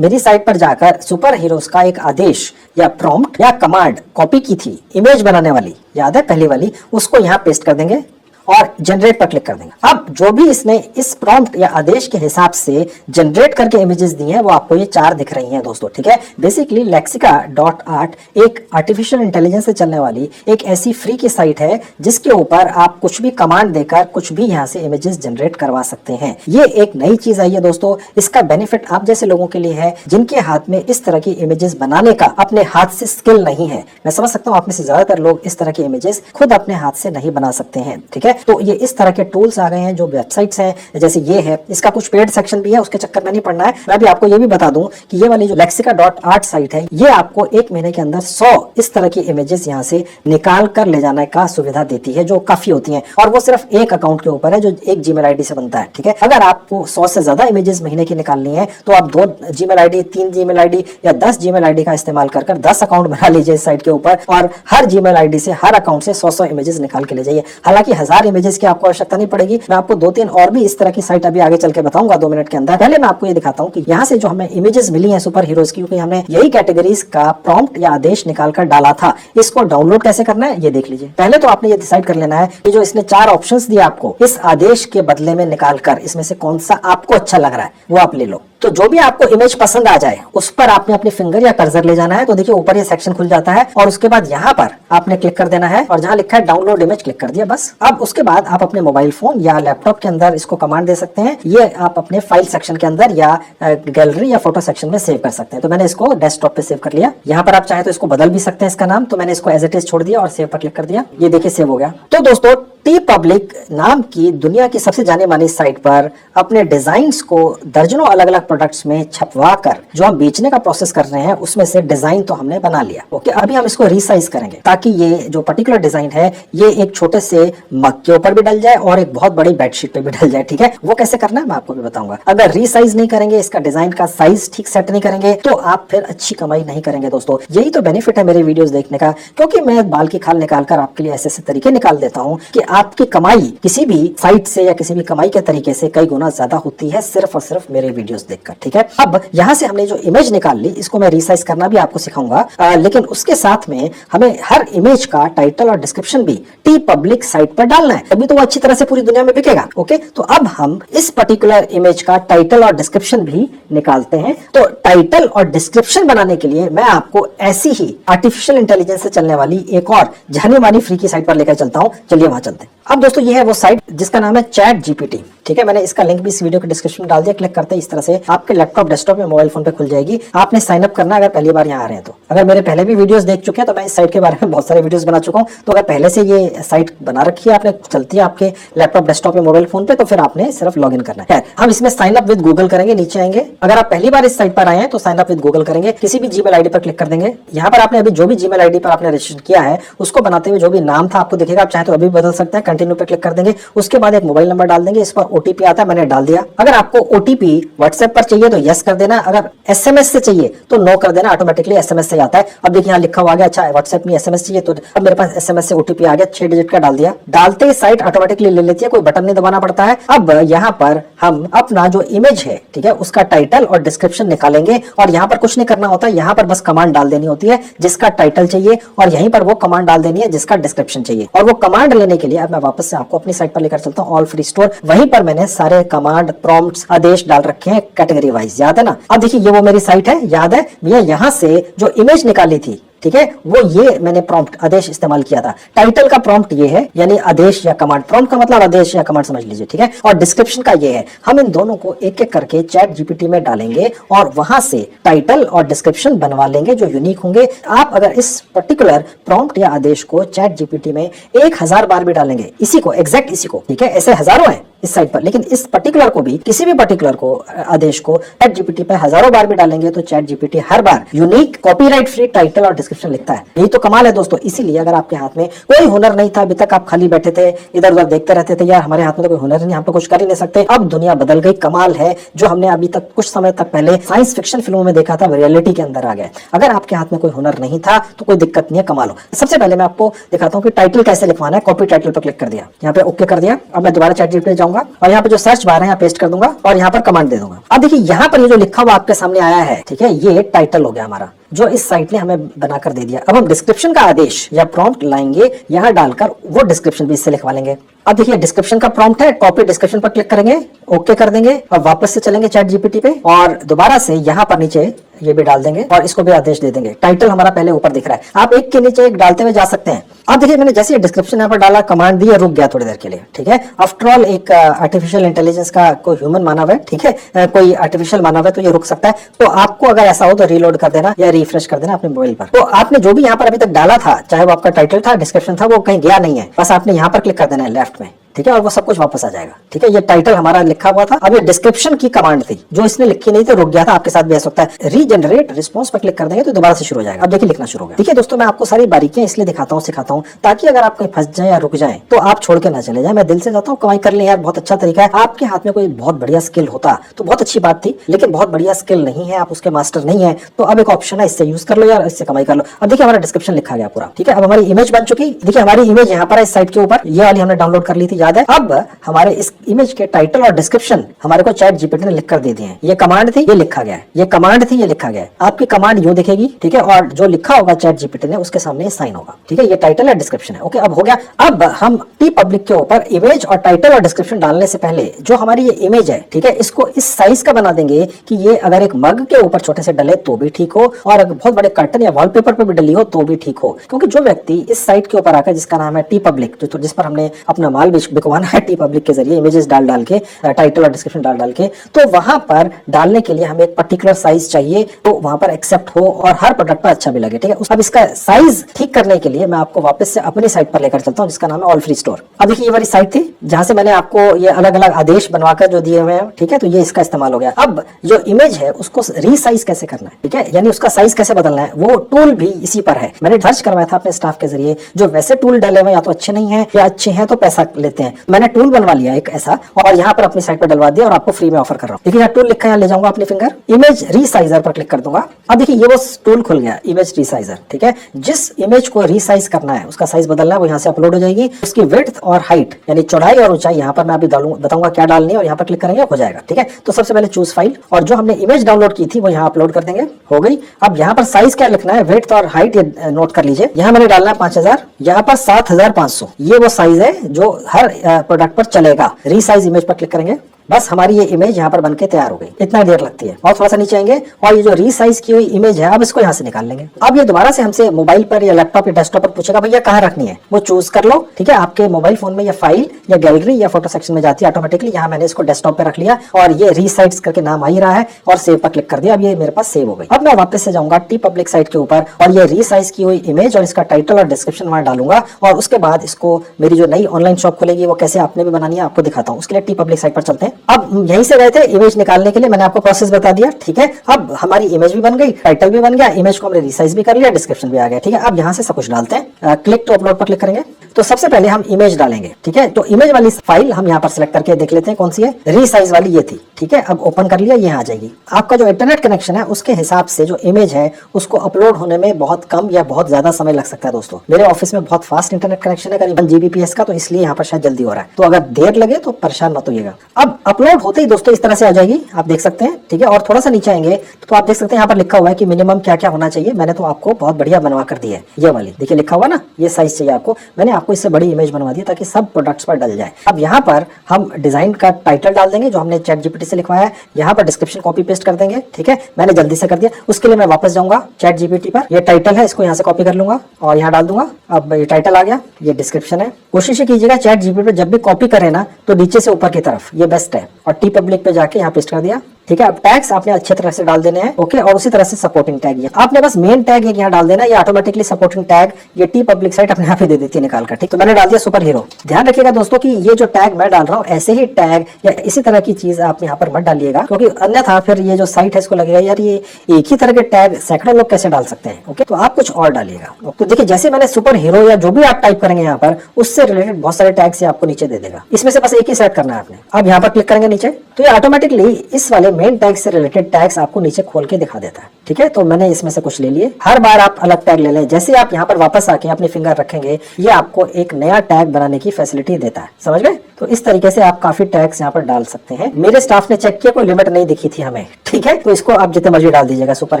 मेरी साइट पर जाकर सुपर हीरोज का एक आदेश या प्रॉम्प्ट या कमांड कॉपी की थी इमेज बनाने वाली, याद है पहली वाली, उसको यहाँ पेस्ट कर देंगे और जनरेट पर क्लिक कर देंगे। अब जो भी इसने इस प्रॉम्प्ट या आदेश के हिसाब से जनरेट करके इमेजेस दी हैं वो आपको ये 4 दिख रही हैं दोस्तों। ठीक है, बेसिकली lexica.art एक आर्टिफिशियल इंटेलिजेंस से चलने वाली एक ऐसी फ्री की साइट है जिसके ऊपर आप कुछ भी कमांड देकर कुछ भी यहाँ से इमेजेस जनरेट करवा सकते हैं। ये एक नई चीज आई है दोस्तों। इसका बेनिफिट आप जैसे लोगों के लिए है जिनके हाथ में इस तरह की इमेजेस बनाने का अपने हाथ से स्किल नहीं है। मैं समझ सकता हूँ आप में से ज्यादातर लोग इस तरह की इमेजेस खुद अपने हाथ से नहीं बना सकते हैं। ठीक है, तो ये इस तरह के टूल्स आ गए हैं जो वेबसाइट्स हैं, जैसे ये है, इसका कुछ पेड सेक्शन भी है, उसके चक्कर में नहीं पड़ना है। मैं भी आपको ये भी बता दूं कि ये वाली जो lexica.art साइट है ये आपको 1 महीने के अंदर 100 इस तरह की इमेजेस यहाँ से निकाल कर ले जाने का सुविधा देती है, जो काफी होती हैं, और वो सिर्फ एक अकाउंट के ऊपर है जो एक जीमेल आईडी से बनता है। ठीक है, अगर आपको 100 से ज्यादा इमेजेस महीने की निकालनी है तो आप 2 जीमेल आईडी, 3 जीमेल आईडी या 10 जीमेल आईडी का इस्तेमाल कर 10 अकाउंट बना लीजिए इस साइट के ऊपर और हर जीमेल आईडी से, हर अकाउंट से 100 इमेजेस निकाल के ले जाइए। हालांकि 1000 इमेजेस की आपको आवश्यकता नहीं पड़ेगी। मैं आपको 2-3 और भी इस तरह की साइट अभी आगे चल के बताऊंगा 2 मिनट के अंदर। पहले मैं आपको ये दिखाता हूँ कि यहाँ से जो हमें इमेजेस मिली हैं सुपर हीरोज की, क्योंकि हमने यही कैटेगरीज का प्रॉम्प्ट या आदेश निकाल कर डाला था, इसको डाउनलोड कैसे करना है ये देख लीजिए। पहले तो आपने ये डिसाइड कर लेना है कि जो इसने 4 ऑप्शंस दिए आपको इस आदेश के बदले में निकाल कर, इसमें से कौन सा आपको अच्छा लग रहा है वो आप ले लो। तो जो भी आपको इमेज पसंद आ जाए उस पर आपने अपने फिंगर या कर्सर ले जाना है। तो देखिए ऊपर ये सेक्शन खुल जाता है और उसके बाद यहाँ पर आपने क्लिक कर देना है और जहाँ लिखा है डाउनलोड इमेज क्लिक कर दिया बस। अब उसके बाद आप अपने मोबाइल फोन या लैपटॉप के अंदर इसको कमांड दे सकते हैं। ये आप अपने फाइल सेक्शन के अंदर या गैलरी या फोटो सेक्शन में सेव कर सकते हैं। तो मैंने इसको डेस्कटॉप पे सेव कर लिया। यहाँ पर आप चाहे तो इसको बदल भी सकते हैं इसका नाम, तो मैंने इसको एज इट इज छोड़ दिया और सेव पर क्लिक कर दिया। ये देखिए सेव हो गया। तो दोस्तों टी पब्लिक नाम की दुनिया की सबसे जाने मानी साइट पर अपने डिजाइन्स को दर्जनों अलग अलग प्रोडक्ट्स में छपवा कर जो हम बेचने का प्रोसेस कर रहे हैं उसमें से डिजाइन तो हमने बना लिया। ओके, अभी हम इसको रीसाइज करेंगे ताकि ये जो पर्टिकुलर डिजाइन है ये एक छोटे से मग के ऊपर भी डल जाए और एक बहुत बड़ी बेडशीट पे भी डल जाए। ठीक है, वो कैसे करना है मैं आपको भी बताऊंगा। अगर रीसाइज नहीं करेंगे, इसका डिजाइन का साइज ठीक सेट नहीं करेंगे तो आप फिर अच्छी कमाई नहीं करेंगे दोस्तों। यही तो बेनिफिट है मेरे वीडियोस देखने का, क्योंकि मैं बाल की खाल निकाल कर आपके लिए ऐसे ऐसे तरीके निकाल देता हूँ कि आपकी कमाई किसी भी साइट से या किसी भी कमाई के तरीके से कई गुना ज्यादा होती है सिर्फ और सिर्फ मेरे वीडियोस देखकर। ठीक है, अब यहाँ से हमने जो इमेज निकाल ली इसको मैं रीसाइज करना भी आपको सिखाऊंगा, लेकिन उसके साथ में हमें हर इमेज का टाइटल और डिस्क्रिप्शन भी टी पब्लिक साइट पर डालना है, तभी तो वो अच्छी तरह से पूरी दुनिया में बिकेगा। ओके, तो अब हम इस पर्टिकुलर इमेज का टाइटल और डिस्क्रिप्शन भी निकालते हैं। तो टाइटल और डिस्क्रिप्शन बनाने के लिए मैं आपको ऐसी ही आर्टिफिशियल इंटेलिजेंस से चलने वाली एक और जानी मानी फ्री की साइट पर लेकर चलता हूँ। चलिए वहां चलते हैं। जानते हैं। अब दोस्तों ये है वो साइट जिसका नाम है चैट जीपीटी, ठीक है। मैंने इसका लिंक भी इस वीडियो के डिस्क्रिप्शन में डाल दिया। क्लिक करते ही इस तरह से आपके लैपटॉप, डेस्कटॉप या मोबाइल फोन पे खुल जाएगी। आपने साइन अप करना है अगर पहली बार यहाँ आ रहे हैं तो। अगर मेरे पहले भी वीडियोस देख चुके हैं तो मैं इस साइट के बारे में बहुत सारे वीडियोस बना चुका हूँ। तो अगर पहले से ये साइट बना रखी है आपने, चलती है आपके लैपटॉप, डेस्कटॉप या मोबाइल फोन पे, तो फिर आपने सिर्फ लॉग इन करना है। हम इसमें साइन अप विद गूगल करेंगे, नीचे आएंगे। अगर आप पहली बार इस साइट पर आए हैं तो साइन अप विद गूगल करेंगे, किसी भी जीमेल आईडी पर क्लिक कर देंगे। यहाँ पर आपने अभी जो भी जीमेल आईडी पर आपने रजिस्टर किया है उसको बनाते हुए जो भी नाम था आपको दिखेगा, आप चाहे तो अभी बदल सकते हैं। कंटिन्यू पे क्लिक कर देंगे, उसके बाद एक मोबाइल नंबर डाल देंगे। इस पर ओटीपी आता है, मैंने डाल दिया। अगर आपको ओटीपी व्हाट्सएप पर चाहिए तो यस कर देना, अगर एसएमएस से चाहिए तो नो कर देना, ऑटोमेटिकली एसएमएस से आता है। अब देखिए यहाँ लिखा हुआ आ गया, अच्छा व्हाट्सएप में एसएमएस चाहिए, तो अब मेरे पास एसएमएस से ओटीपी आ गया, 6 डिजिट का डाल दिया। डालते ही साइट ऑटोमेटिकली ले लेती है, कोई बटन नहीं दबाना पड़ता है। अब यहाँ पर हम अपना जो इमेज है, ठीक है, उसका टाइटल और डिस्क्रिप्शन निकालेंगे और यहाँ पर कुछ नहीं करना होता, यहाँ पर बस कमांड डाल देनी होती है जिसका टाइटल चाहिए और यहीं पर वो कमांड डाल देनी है जिसका डिस्क्रिप्शन चाहिए। और वो कमांड लेने के लिए अब मैं वापस से आपको अपनी साइट पर लेकर चलता हूँ, ऑल फ्री स्टोर। वहीं पर मैंने सारे कमांड, प्रॉम्प्ट्स, आदेश डाल रखे हैं कैटेगरी वाइज, याद है ना। अब देखिए ये वो मेरी साइट है, याद है, मैं यहाँ से जो इमेज निकाली थी, ठीक है, वो ये मैंने प्रॉम्प्ट, आदेश इस्तेमाल किया था। टाइटल का प्रॉम्प्ट ये है, यानी आदेश या कमांड। प्रॉम्प्ट का मतलब आदेश या कमांड समझ लीजिए, ठीक है। और डिस्क्रिप्शन का ये है। हम इन दोनों को एक एक करके चैट जीपीटी में डालेंगे और वहां से टाइटल और डिस्क्रिप्शन बनवा लेंगे जो यूनिक होंगे। आप अगर इस पर्टिकुलर प्रॉम्प्ट या आदेश को चैट जीपीटी में 1000 बार भी डालेंगे, इसी को, एग्जैक्ट इसी को, ठीक है, ऐसे हजारों हैं इस साइट पर, लेकिन इस पर्टिकुलर को भी, किसी भी पर्टिकुलर को, आदेश को चैट जीपीटी पे हजारों बार भी डालेंगे तो चैट जीपीटी हर बार यूनिक कॉपीराइट फ्री टाइटल और डिस्क्रिप्शन लिखता है। यही तो कमाल है दोस्तों। इसीलिए अगर आपके हाथ में कोई हुनर नहीं था, अभी तक आप खाली बैठे थे, इधर उधर देखते रहते थे, यार हमारे हाथ में तो कोई हुनर नहीं, हम तो कुछ कर ही नहीं सकते, अब दुनिया बदल गई। कमाल है, जो हमने अभी तक कुछ समय तक पहले साइंस फिक्शन फिल्मों में देखा था, रियलिटी के अंदर आ गए। अगर आपके हाथ में कोई हुनर नहीं था तो कोई दिक्कत नहीं है, कमाल हो। सबसे पहले मैं आपको दिखाता हूँ कि टाइटल कैसे लिखवाना है। कॉपी टाइटल पर क्लिक कर दिया, यहाँ पे ओके कर दिया। अब मैं दोबारा चैट जीपीटी जाऊंगा और यहाँ पे जो सर्च बार है यहाँ पेस्ट कर दूंगा और यहाँ पर कमांड दे दूंगा। अब देखिए यहाँ पर ये जो लिखा हुआ आपके सामने आया है, ठीक है, ये टाइटल हो गया हमारा, जो इस साइट ने हमें बनाकर दे दिया। अब हम डिस्क्रिप्शन का आदेश या प्रॉम्प्ट लाएंगे, यहाँ डालकर वो डिस्क्रिप्शन भी इससे लिखवा लेंगे। अब देखिए डिस्क्रिप्शन का प्रॉम्प्ट है, कॉपी डिस्क्रिप्शन पर क्लिक करेंगे, ओके कर देंगे और वापस से चलेंगे चैट जीपीटी पे और दोबारा से यहाँ पर नीचे ये भी डाल देंगे और इसको भी आदेश दे देंगे। टाइटल हमारा पहले ऊपर दिख रहा है, आप एक के नीचे एक डालते हुए जा सकते हैं। अब देखिए मैंने जैसे डिस्क्रिप्शन यहाँ पर डाला, कमांड दी, रुक गया थोड़ी देर के लिए, ठीक है। आफ्टर ऑल एक आर्टिफिशियल इंटेलिजेंस का कोई ह्यूमन मानव है, ठीक है, कोई आर्टिफिशियल मानव है, तो ये रुक सकता है। तो आपको अगर ऐसा हो तो रीलोड कर देना या रिफ्रेश कर देना अपने मोबाइल पर। तो आपने जो भी यहाँ पर अभी तक डाला था, चाहे वो आपका टाइटल था, डिस्क्रिप्शन था, वो कहीं गया नहीं है, बस आपने यहाँ पर क्लिक कर देना है लेफ्ट में, ठीक है, और वो सब कुछ वापस आ जाएगा, ठीक है। ये टाइटल हमारा लिखा हुआ था, अब ये डिस्क्रिप्शन की कमांड थी जो इसने लिखी नहीं थी, रुक गया था। आपके साथ भी ऐसा होता है। रीजनरेट रिस्पॉन्स पर क्लिक कर देंगे तो दोबारा से शुरू हो जाएगा। अब देखिए लिखना शुरू हो गया। देखिए दोस्तों, मैं आपको सारी बारीकियां इसलिए दिखाता हूँ, सिखाता हूँ, ताकि अगर आप कहीं फंस जाए या रुक जाए तो आप छोड़ के ना चले जाए। मैं दिल से चाहता हूँ कमाई कर ले यार, बहुत अच्छा तरीका है। आपके हाथ में कोई बहुत बढ़िया स्किल होता तो बहुत अच्छी बात थी, लेकिन बहुत बढ़िया स्किल नहीं है, आप उसके मास्टर नहीं है, तो अब एक ऑप्शन है, इससे यूज कर लो यार, इससे कमाई कर लो। अब देखिए हमारा डिस्क्रिप्शन लिखा गया पूरा, ठीक है। अब हमारी इमेज बन चुकी, देखिए हमारी इमेज यहाँ पर है इस साइट के ऊपर, ये वाली हमने डाउनलोड कर ली थी, याद है। अब हमारे इस इमेज के टाइटल और डिस्क्रिप्शन हमारे को चैट जीपीटी ने लिख कर दे दिए हैं। ये कमांड थी, ये लिखा गया है, ये कमांड थी, ये लिखा गया है। आपकी कमांड यूं दिखेगी, ठीक है, और जो लिखा होगा चैट जीपीटी ने उसके सामने साइन होगा, ठीक है। ये टाइटल है, डिस्क्रिप्शन है, ओके। अब हो गया। अब हम टी पब्लिक के ऊपर इमेज और टाइटल और डिस्क्रिप्शन डालने से पहले जो हमारी ये इमेज है, ठीक है, इसको इस साइज का बना देंगे कि ये अगर एक मग के ऊपर छोटे से डले तो भी ठीक हो, और अगर बहुत बड़े कर्टन या वॉलपेपर पे भी डली हो तो भी ठीक हो। क्योंकि जो व्यक्ति इस साइट के ऊपर आकर, जिसका नाम है टी पब्लिक, जिस पर हमने अपना माल बिकवाना है टी पब्लिक के जरिए, इमेजेस डाल डाल के, टाइटल और डिस्क्रिप्शन डाल डाल के, तो वहां पर डालने के लिए हमें एक पर्टिकुलर साइज चाहिए, तो वहां पर एक्सेप्ट हो और हर प्रोडक्ट पर अच्छा भी लगे, ठीक है। अब इसका साइज ठीक करने के लिए मैं आपको वापस से अपनी साइट पर लेकर चलता हूं, जिसका नाम है ऑल फ्री स्टोर। अब देखिए ये वाली साइट थी जहां से मैंने आपको ये अलग अलग आदेश बनवाकर जो दिए हुए हैं, ठीक है, तो ये इसका इस्तेमाल हो गया। अब जो इमेज है उसको रीसाइज कैसे करना है, ठीक है, यानी उसका साइज कैसे बदलना है, वो टूल भी इसी पर है। मैंने सर्च करवाया था अपने स्टाफ के जरिए, जो वैसे टूल डाले हुए या तो अच्छे नहीं है या अच्छे हैं तो पैसा लेते हैं। मैंने टूल बनवा लिया एक ऐसा और यहाँ पर अपनी साइट पर डलवा दिया और आपको फ्री में ऑफर कर रहा हूँ। देखिए यहाँ टूल लिखा है, यहाँ ले जाऊंगा अपनी फिंगर, इमेज रीसाइजर पर क्लिक कर दूंगा। अब देखिए ये वो टूल खुल गया, इमेज रीसाइजर, ठीक है। जिस इमेज को रीसाइज करना है, उसका साइज बदलना है, वो यहाँ से अपलोड हो जाएगी। उसकी विड्थ और हाइट यानी चौड़ाई और ऊंचाई यहाँ पर मैं अभी बताऊंगा क्या डालनी है, और यहाँ पर क्लिक करेंगे हो जाएगा, ठीक है। तो सबसे पहले चूज फाइल, और जो हमने इमेज डाउनलोड की थी वो यहाँ अपलोड कर देंगे, हो गई। अब यहाँ पर साइज क्या लिखना है, विड्थ और हाइट ये नोट कर लीजिए। यहाँ मैंने डालना है 5000, यहाँ पर 7500, ये वो साइज है जो हर प्रोडक्ट पर चलेगा। रीसाइज इमेज पर क्लिक करेंगे, बस हमारी ये इमेज यहाँ पर बनके तैयार हो गई। इतना देर लगती है। और थोड़ा सा नीचे आएंगे और ये जो रीसाइज की हुई इमेज है अब इसको यहाँ से निकाल लेंगे। अब ये दोबारा से हमसे मोबाइल पर या लैपटॉप या डेस्कटॉप पर पूछेगा भैया कहाँ रखनी है, वो चूज कर लो। ठीक है, आपके मोबाइल फोन में या फाइल या गैलरी या फोटो सेक्शन में जाती है ऑटोमेटिकली। यहाँ मैंने इसको डेस्कटॉप पे रख लिया और ये रीसाइज करके नाम आ ही रहा है और सेव पर क्लिक कर दिया। अब ये मेरे पास सेव हो गई। अब मैं वापस से जाऊंगा टी पब्लिक साइट के ऊपर और ये रीसाइज की हुई इमेज और इसका टाइटल और डिस्क्रिप्शन वहां डालूंगा और उसके बाद इसको मेरी जो नई ऑनलाइन शॉप खुलेगी वो कैसे आपने भी बनानी है आपको दिखाता हूँ। उसके लिए टी पब्लिक साइट पर चलते हैं। अब यहीं से गए थे इमेज निकालने के लिए, मैंने आपको प्रोसेस बता दिया। ठीक है, अब हमारी इमेज भी बन गई, टाइटल भी बन गया, इमेज को हमने रीसाइज भी कर लिया, डिस्क्रिप्शन भी आ गया। ठीक है, अब यहाँ से सब कुछ डालते हैं। क्लिक टू अपलोड पर क्लिक करेंगे तो सबसे पहले हम इमेज डालेंगे। ठीक है, तो इमेज वाली फाइल हम यहाँ पर सिलेक्ट करके देख लेते हैं कौन सी है। रीसाइज वाली ये थी। ठीक है, अब ओपन कर लिया, ये आ जाएगी। आपका जो इंटरनेट कनेक्शन है उसके हिसाब से जो इमेज है उसको अपलोड होने में बहुत कम या बहुत ज्यादा समय लग सकता है। दोस्तों मेरे ऑफिस में बहुत फास्ट इंटरनेट कनेक्शन है, करीब 1 Gbps का, तो इसलिए यहाँ पर शायद जल्दी हो रहा है। तो अगर देर लगे तो परेशान मत होइएगा। अब अपलोड होते ही दोस्तों इस तरह से आ जाएगी, आप देख सकते हैं। ठीक है, और थोड़ा सा नीचे आएंगे तो आप देख सकते हैं यहाँ पर लिखा हुआ है कि मिनिमम क्या क्या होना चाहिए। मैंने तो आपको बहुत बढ़िया बनवा कर दी है। ये वाली देखिए लिखा हुआ ना, ये साइज चाहिए आपको। मैंने आपको इससे बड़ी इमेज बनवा दी ताकि सब प्रोडक्ट्स पर डल जाए। अब यहाँ पर हम डिजाइन का टाइटल डाल देंगे जो हमने चैट जीपीटी से लिखवाया है। यहाँ पर डिस्क्रिप्शन कॉपी पेस्ट कर देंगे। ठीक है, मैंने जल्दी से कर दिया। उसके लिए मैं वापस जाऊंगा चैट जीपीटी पर, ये टाइटल है इसको यहाँ से कॉपी कर लूंगा और यहाँ डाल दूंगा। अब ये टाइटल आ गया, ये डिस्क्रिप्शन है। कोशिश कीजिएगा चैट जीपीटी पर जब भी कॉपी करें ना तो नीचे से ऊपर की तरफ, ये बेस्ट है। और टी पब्लिक पे जाके यहाँ पेस्ट कर दिया। ठीक है, अब टैग्स आपने अच्छे तरह से डाल देने हैं। ओके, और उसी तरह से सपोर्टिंग टैग आपने बस मेन टैग एक यहाँ डाल देना, ये ऑटोमेटिकली सपोर्टिंग टैग ये टी पब्लिक साइट अपने आप ही दे देती है निकाल कर। ठीक, तो मैंने डाल दिया सुपर हीरो। ध्यान रखिएगा दोस्तों कि ये जो टैग मैं डाल रहा हूँ ऐसे ही टैग या इसी तरह की चीज आप यहाँ पर मत डालिएगा, क्योंकि अन्यथा फिर ये जो साइट है इसको लगेगा यार ये एक ही तरह के टैग सैकड़ों लोग कैसे डाल सकते हैं। ओके, तो आप कुछ और डालिएगा। तो देखिए जैसे मैंने सुपर हीरो या जो भी आप टाइप करेंगे यहाँ पर उससे रिलेटेड बहुत सारे टैग से आपको नीचे दे देगा। इसमें से बस एक ही सेट करना है आपने। अब यहाँ पर क्लिक करेंगे नीचे तो ये ऑटोमेटिकली इस वाले मेन टैग से रिलेटेड टैग्स आपको नीचे खोल के दिखा देता है। ठीक है, तो मैंने इसमें से कुछ ले लिए। हर बार आप अलग टैग ले लें। जैसे आप यहाँ पर वापस आके अपने फिंगर रखेंगे ये आपको एक नया टैग बनाने की फैसिलिटी देता है। समझ गए? तो इस तरीके से आप काफी टैग्स यहाँ पर डाल सकते हैं। मेरे स्टाफ ने चेक किया, कोई लिमिट नहीं दिखी थी हमें। ठीक है, तो इसको आप जितने मर्जी डाल दीजिएगा सुपर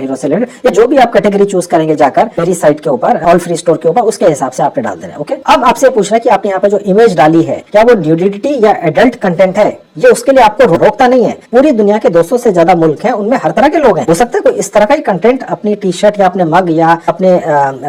हीरो से रिलेटेड या जो भी आप कैटेगरी चूज करेंगे जाकर मेरी साइट के ऊपर ऑल फ्री स्टोर के ऊपर उसके हिसाब से आपने डाल देना है। ओके, अब आपसे पूछना है कि आपने यहाँ पर जो इमेज डाली है क्या वो न्यूडिटी या एडल्ट कंटेंट है। ये उसके लिए आपको रोकता नहीं है। पूरी दुनिया के 200 से ज्यादा मुल्क हैं, उनमें हर तरह के लोग हैं। हो सकता है कोई इस तरह का ही कंटेंट अपनी टी शर्ट या अपने मग या अपने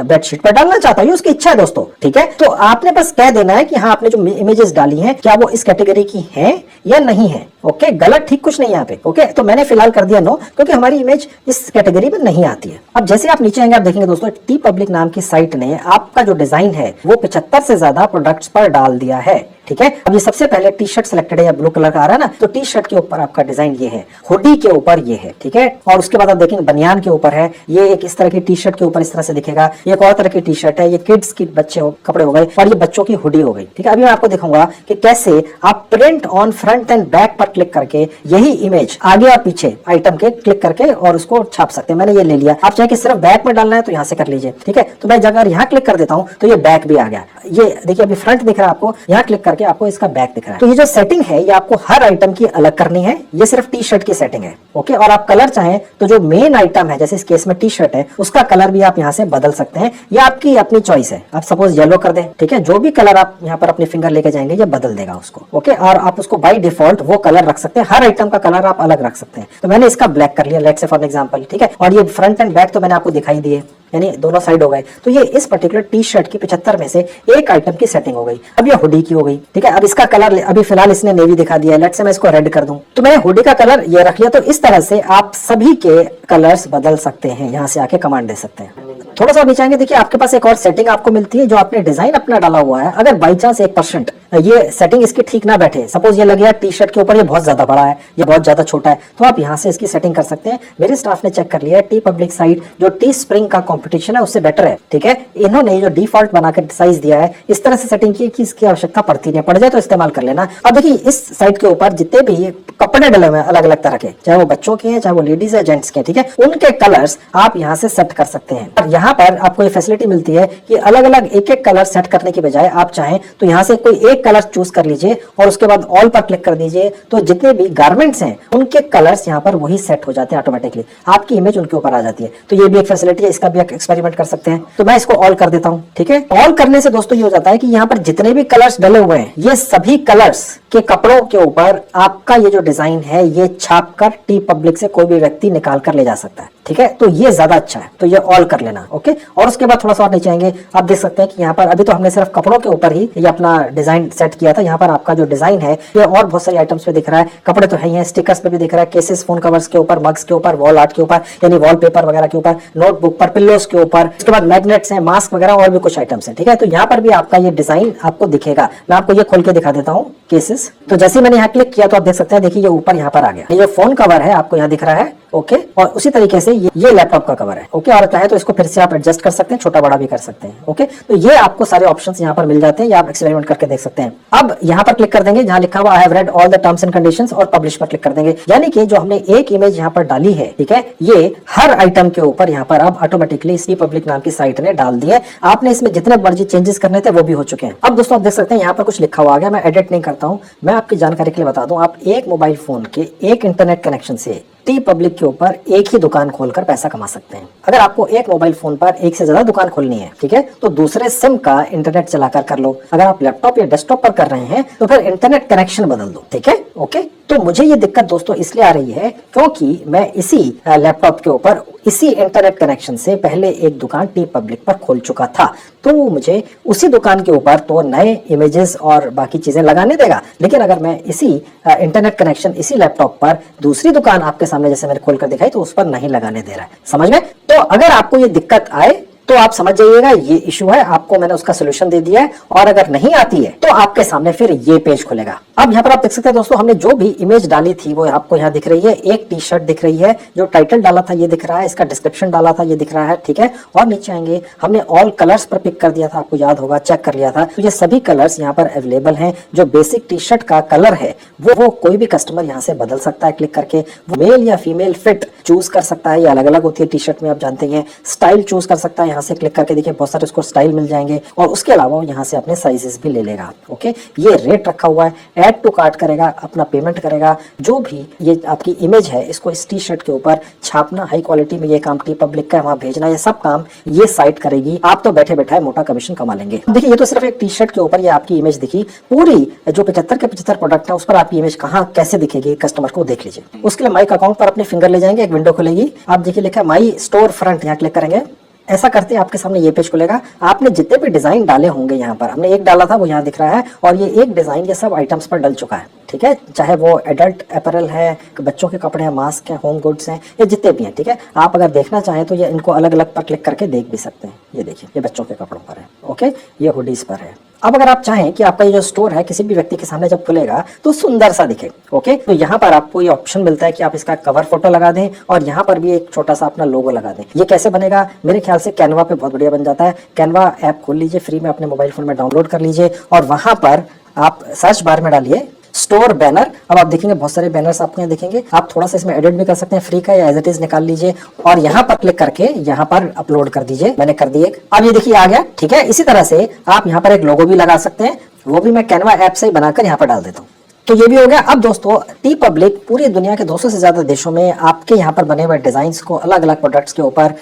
बेडशीट पर डालना चाहता है, उसकी इच्छा है दोस्तों। ठीक है, तो आपने बस कह देना है कि हाँ आपने जो इमेजेस डाली हैं क्या वो इस कैटेगरी की हैं या नहीं है। ओके, गलत ठीक कुछ नहीं यहाँ पे। ओके, तो मैंने फिलहाल कर दिया नो, क्योंकि हमारी इमेज इस कैटेगरी में नहीं आती है। अब जैसे आप नीचे आएंगे आप देखेंगे दोस्तों टी पब्लिक नाम की साइट ने आपका जो डिजाइन है वो 75 से ज्यादा प्रोडक्ट्स पर डाल दिया है। ठीक है, अब ये सबसे पहले टी शर्ट सिलेक्टेड है या ब्लू कलर का आ रहा है ना, तो टी शर्ट के ऊपर आपका डिजाइन ये है, हुडी के ऊपर ये है। ठीक है, और उसके बाद आप देखेंगे बनियान के ऊपर है, ये एक इस तरह की टी शर्ट के ऊपर इस तरह से दिखेगा। ये एक और तरह की टी शर्ट है, ये किड्स की बच्चे कपड़े हो गए और ये बच्चों की हुडी हो गई। ठीक है, अभी मैं आपको दिखाऊंगा कि कैसे आप print on front end back पर क्लिक करके यही इमेज आगे और पीछे आइटम के क्लिक करके और उसको छाप सकते हैं। मैंने ये ले लिया। आप चाहे कि सिर्फ बैक में डालना है तो यहाँ से कर लीजिए। ठीक है, तो मैं अगर यहाँ क्लिक कर देता हूँ तो ये बैक भी आ गया। ये देखिए अभी फ्रंट दिख रहा है आपको, यहाँ क्लिक करके आपको इसका बैक दिख रहा है। तो ये जो सेटिंग है ये आपको हर आइटम की अलग करनी है। ये सिर्फ टी शर्ट की सेटिंग है। ओके, और आप कलर चाहें तो जो मेन आइटम है जैसे इस केस में टी शर्ट है उसका कलर भी आप यहाँ से बदल सकते हैं। ये आपकी अपनी चॉइस है। आप सपोज येलो कर दें, ठीक है, जो भी कलर आप यहाँ पर अपने फिंगर लेके जाएंगे ये बदल देगा उसको। ओके, और आप उसको बाय डिफॉल्ट वो कलर रख सकते हैं। हर आइटम का कलर आप अलग रख सकते हैं। तो मैंने इसका ब्लैक कर लिया लेट्स से फॉर एग्जांपल। ठीक है, और ये फ्रंट एंड बैक तो मैंने आपको दिखाई दिए, यानी दोनों साइड हो गए। तो ये इस पर्टिकुलर टी शर्ट की 75 में से एक आइटम की सेटिंग हो गई। अब ये हुडी की हो गई। ठीक है, अब इसका कलर अभी फिलहाल इसने नेवी दिखा दिया है, लेट्स से मैं इसको रेड कर दूं तो मैंने हुडी का कलर ये रख लिया। तो इस तरह से आप सभी के कलर्स बदल सकते हैं, यहाँ से आके कमांड दे सकते हैं। थोड़ा सा नीचे आएंगे, देखिए आपके पास एक और सेटिंग आपको मिलती है जो आपने डिजाइन अपना डाला हुआ है। अगर बाई चांस 1% ये सेटिंग इसकी ठीक ना बैठे, सपोज ये लगे टी शर्ट के ऊपर ये बहुत ज्यादा बड़ा है, ये बहुत ज्यादा छोटा है, तो आप यहाँ से इसकी सेटिंग कर सकते हैं। मेरे स्टाफ ने चेक कर लिया है, टी पब्लिक साइट जो टी स्प्रिंग का कंपटीशन है उससे बेटर है। ठीक है, इन्होंने जो डिफॉल्ट बनाकर साइज दिया है इस तरह से सेटिंग की कि इसकी आवश्यकता पड़ती नहीं, पड़ जाए तो इस्तेमाल कर लेना। अब देखिए इस साइट के ऊपर जितने भी कपड़े डले हुए हैं अलग अलग तरह के, चाहे वो बच्चों के हैं चाहे वो लेडीज है जेंट्स के, ठीक है, उनके कलर्स आप यहाँ से सेट कर सकते हैं। और यहाँ पर आपको ये फैसिलिटी मिलती है कि अलग अलग एक एक कलर सेट करने की बजाय आप चाहें तो यहाँ से कोई एक एक कलर चूज कर लीजिए और उसके बाद ऑल पर क्लिक कर दीजिए, तो जितने भी गारमेंट्स हैं उनके कलर्स यहाँ पर वही सेट हो जाते हैं ऑटोमेटिकली, आपकी इमेज उनके ऊपर आ जाती है। तो ये भी एक फैसिलिटी है, इसका भी एक एक्सपेरिमेंट कर सकते हैं। तो मैं इसको ऑल कर देता हूँ, ठीक है। ऑल करने से दोस्तों ये हो जाता है कि यहाँ पर जितने भी कलर्स डले हुए हैं ये सभी कलर्स के कपड़ों के ऊपर आपका ये जो डिजाइन है ये छाप कर टी पब्लिक से कोई भी व्यक्ति निकाल कर ले जा सकता है, ठीक है। तो ये ज्यादा अच्छा है, तो ये ऑल कर लेना, ओके। और उसके बाद थोड़ा सा और नीचे आएंगे, आप देख सकते हैं कि यहाँ पर अभी तो हमने सिर्फ कपड़ों के ऊपर ही ये अपना डिजाइन सेट किया था। यहाँ पर आपका जो डिजाइन है ये और बहुत सारी आइटम्स पे दिख रहा है, कपड़े तो है ही है, स्टिकर्स पे भी दिख रहा है, केसेस, फोन कवर्स के ऊपर, मग्स के ऊपर, वॉल आर्ट के ऊपर यानी वॉलपेपर वगैरह के ऊपर, नोटबुक पर, पिल्लोस के ऊपर, उसके बाद मैग्नेट्स हैं, मास्क वगैरह और भी कुछ आइटम्स है, ठीक है। तो यहाँ पर भी आपका ये डिजाइन आपको दिखेगा। मैं आपको ये खोल के दिखा देता हूँ केसेस। तो जैसे मैंने यहाँ क्लिक किया तो आप देख सकते हैं, देखिए ये ऊपर यहाँ पर आ गया, ये जो फोन कवर है आपको यहाँ दिख रहा है, ओके। और उसी तरीके से ये लैपटॉप का कवर है, ओके। और चाहे तो इसको फिर से आप एडजस्ट कर सकते हैं, छोटा बड़ा भी कर सकते हैं, ओके। तो ये आपको सारे ऑप्शंस यहाँ पर मिल जाते हैं, ये आप एक्सपेरिमेंट करके देख सकते हैं। अब यहाँ पर क्लिक कर देंगे जहाँ लिखा हुआ I have read all the terms and conditions और पब्लिश पर क्लिक कर देंगे। यानी कि जो हमने एक इमेज यहाँ पर डाली है, ठीक है, ये हर आइटम के ऊपर यहाँ पर अब ऑटोमेटिकली टी पब्लिक नाम की साइट ने डाल दिया है। आपने इसमें जितने मर्जी चेंजेस करने थे वो भी हो चुके हैं। अब दोस्तों आप देख सकते हैं यहाँ पर कुछ लिखा हुआ आ गया, मैं एडिट नहीं करता हूँ, मैं आपकी जानकारी के लिए बता दूं, आप एक मोबाइल फोन के एक इंटरनेट कनेक्शन से टी पब्लिक के ऊपर एक ही दुकान खोलकर पैसा कमा सकते हैं। अगर आपको एक मोबाइल फोन पर एक से ज्यादा दुकान खोलनी है, ठीक है, तो दूसरे सिम का इंटरनेट चलाकर कर लो। अगर आप लैपटॉप या डेस्कटॉप पर कर रहे हैं तो फिर इंटरनेट कनेक्शन बदल दो, ठीक है, ओके। तो मुझे ये दिक्कत दोस्तों इसलिए आ रही है क्योंकि मैं इसी लैपटॉप के ऊपर इसी इंटरनेट कनेक्शन से पहले एक दुकान टी पब्लिक पर खोल चुका था, तो मुझे उसी दुकान के ऊपर तो नए इमेजेस और बाकी चीजें लगाने देगा। लेकिन अगर मैं इसी इंटरनेट कनेक्शन इसी लैपटॉप पर दूसरी दुकान आपके सामने जैसे मैंने खोलकर दिखाई तो उस पर नहीं लगाने दे रहा है, समझ में। तो अगर आपको ये दिक्कत आए तो आप समझ जाइएगा ये इशू है, आपको मैंने उसका सोल्यूशन दे दिया है। और अगर नहीं आती है तो आपके सामने फिर ये पेज खुलेगा। अब यहाँ पर आप देख सकते हैं दोस्तों, हमने जो भी इमेज डाली थी वो आपको यहाँ दिख रही है। एक टी शर्ट दिख रही है, जो टाइटल डाला था ये दिख रहा है, इसका डिस्क्रिप्शन डाला था ये दिख रहा है, ठीक है। और नीचे आएंगे, हमने ऑल कलर्स पर पिक कर दिया था, आपको याद होगा, चेक कर लिया था। तो ये सभी कलर्स यहाँ पर अवेलेबल हैं। जो बेसिक टी शर्ट का कलर है वो कोई भी कस्टमर यहाँ से बदल सकता है क्लिक करके। वो मेल या फीमेल फिट चूज कर सकता है, ये अलग अलग होती है टी शर्ट में, आप जानते हैं। स्टाइल चूज कर सकता है, यहाँ से क्लिक करके देखिए बहुत सारे उसको स्टाइल मिल जाएंगे। और उसके अलावा यहाँ से अपने साइजेस भी ले लेगा, ओके। ये रेट रखा हुआ है, ऐड टू कार्ट करेगा, अपना पेमेंट करेगा। जो भी ये आपकी इमेज है इसको इस टी शर्ट के ऊपर छापना, हाई क्वालिटी में ये काम टी पब्लिक का वहां भेजना, ये सब काम ये साइट करेगी। आप तो बैठे बैठे मोटा कमीशन कमा लेंगे। देखिए ये तो सिर्फ एक टी शर्ट के ऊपर ये आपकी इमेज दिखी, पूरी जो 75 के 75 प्रोडक्ट है उस पर आपकी इमेज कहाँ कैसे दिखेगी कस्टमर को देख लीजिए। उसके लिए माइक अकाउंट पर अपने फिंगर ले जाएंगे, एक विंडो खुलेगी, आप देखिए लिखा है माई स्टोर फ्रंट, यहाँ क्लिक करेंगे। ऐसा करते आपके सामने ये पेज खुलेगा। आपने जितने भी डिजाइन डाले होंगे, यहाँ पर हमने एक डाला था वो यहाँ दिख रहा है, और ये एक डिजाइन ये सब आइटम्स पर डल चुका है, ठीक है। चाहे वो एडल्ट अपैरल है, बच्चों के कपड़े हैं, मास्क हैं, होम गुड्स हैं, ये जितने भी हैं, ठीक है। आप अगर देखना चाहें तो ये इनको अलग अलग पर क्लिक करके देख भी सकते हैं। ये देखिए ये बच्चों के कपड़ों पर है, ओके, ये हुडीज पर है। अब अगर आप चाहें कि आपका ये जो स्टोर है किसी भी व्यक्ति के सामने जब खुलेगा तो सुंदर सा दिखे, ओके, तो यहाँ पर आपको ये ऑप्शन मिलता है कि आप इसका कवर फोटो लगा दें और यहाँ पर भी एक छोटा सा अपना लोगो लगा दें। ये कैसे बनेगा? मेरे ख्याल से कैनवा पे बहुत बढ़िया बन जाता है। कैनवा ऐप खोल लीजिए, फ्री में अपने मोबाइल फोन में डाउनलोड कर लीजिए और वहां पर आप सर्च बार में डालिए स्टोर बैनर। अब आप देखेंगे बहुत सारे बैनर्स आपको यहाँ दिखेंगे। आप थोड़ा सा इसमें एडिट भी कर सकते हैं फ्री का, या एज इट इज निकाल लीजिए और यहाँ पर क्लिक करके यहाँ पर अपलोड कर दीजिए। मैंने कर दिए, अब ये देखिए आ गया, ठीक है। इसी तरह से आप यहाँ पर एक लोगो भी लगा सकते हैं, वो भी मैं कैनवा ऐप से ही बनाकर यहाँ पर डाल देता हूँ। तो ये भी हो गया। अब दोस्तों टी पब्लिक पूरी दुनिया के 200 से ज्यादा देशों में आपके यहाँ पर बने हुए डिजाइन्स को अलग अलग प्रोडक्ट्स के ऊपर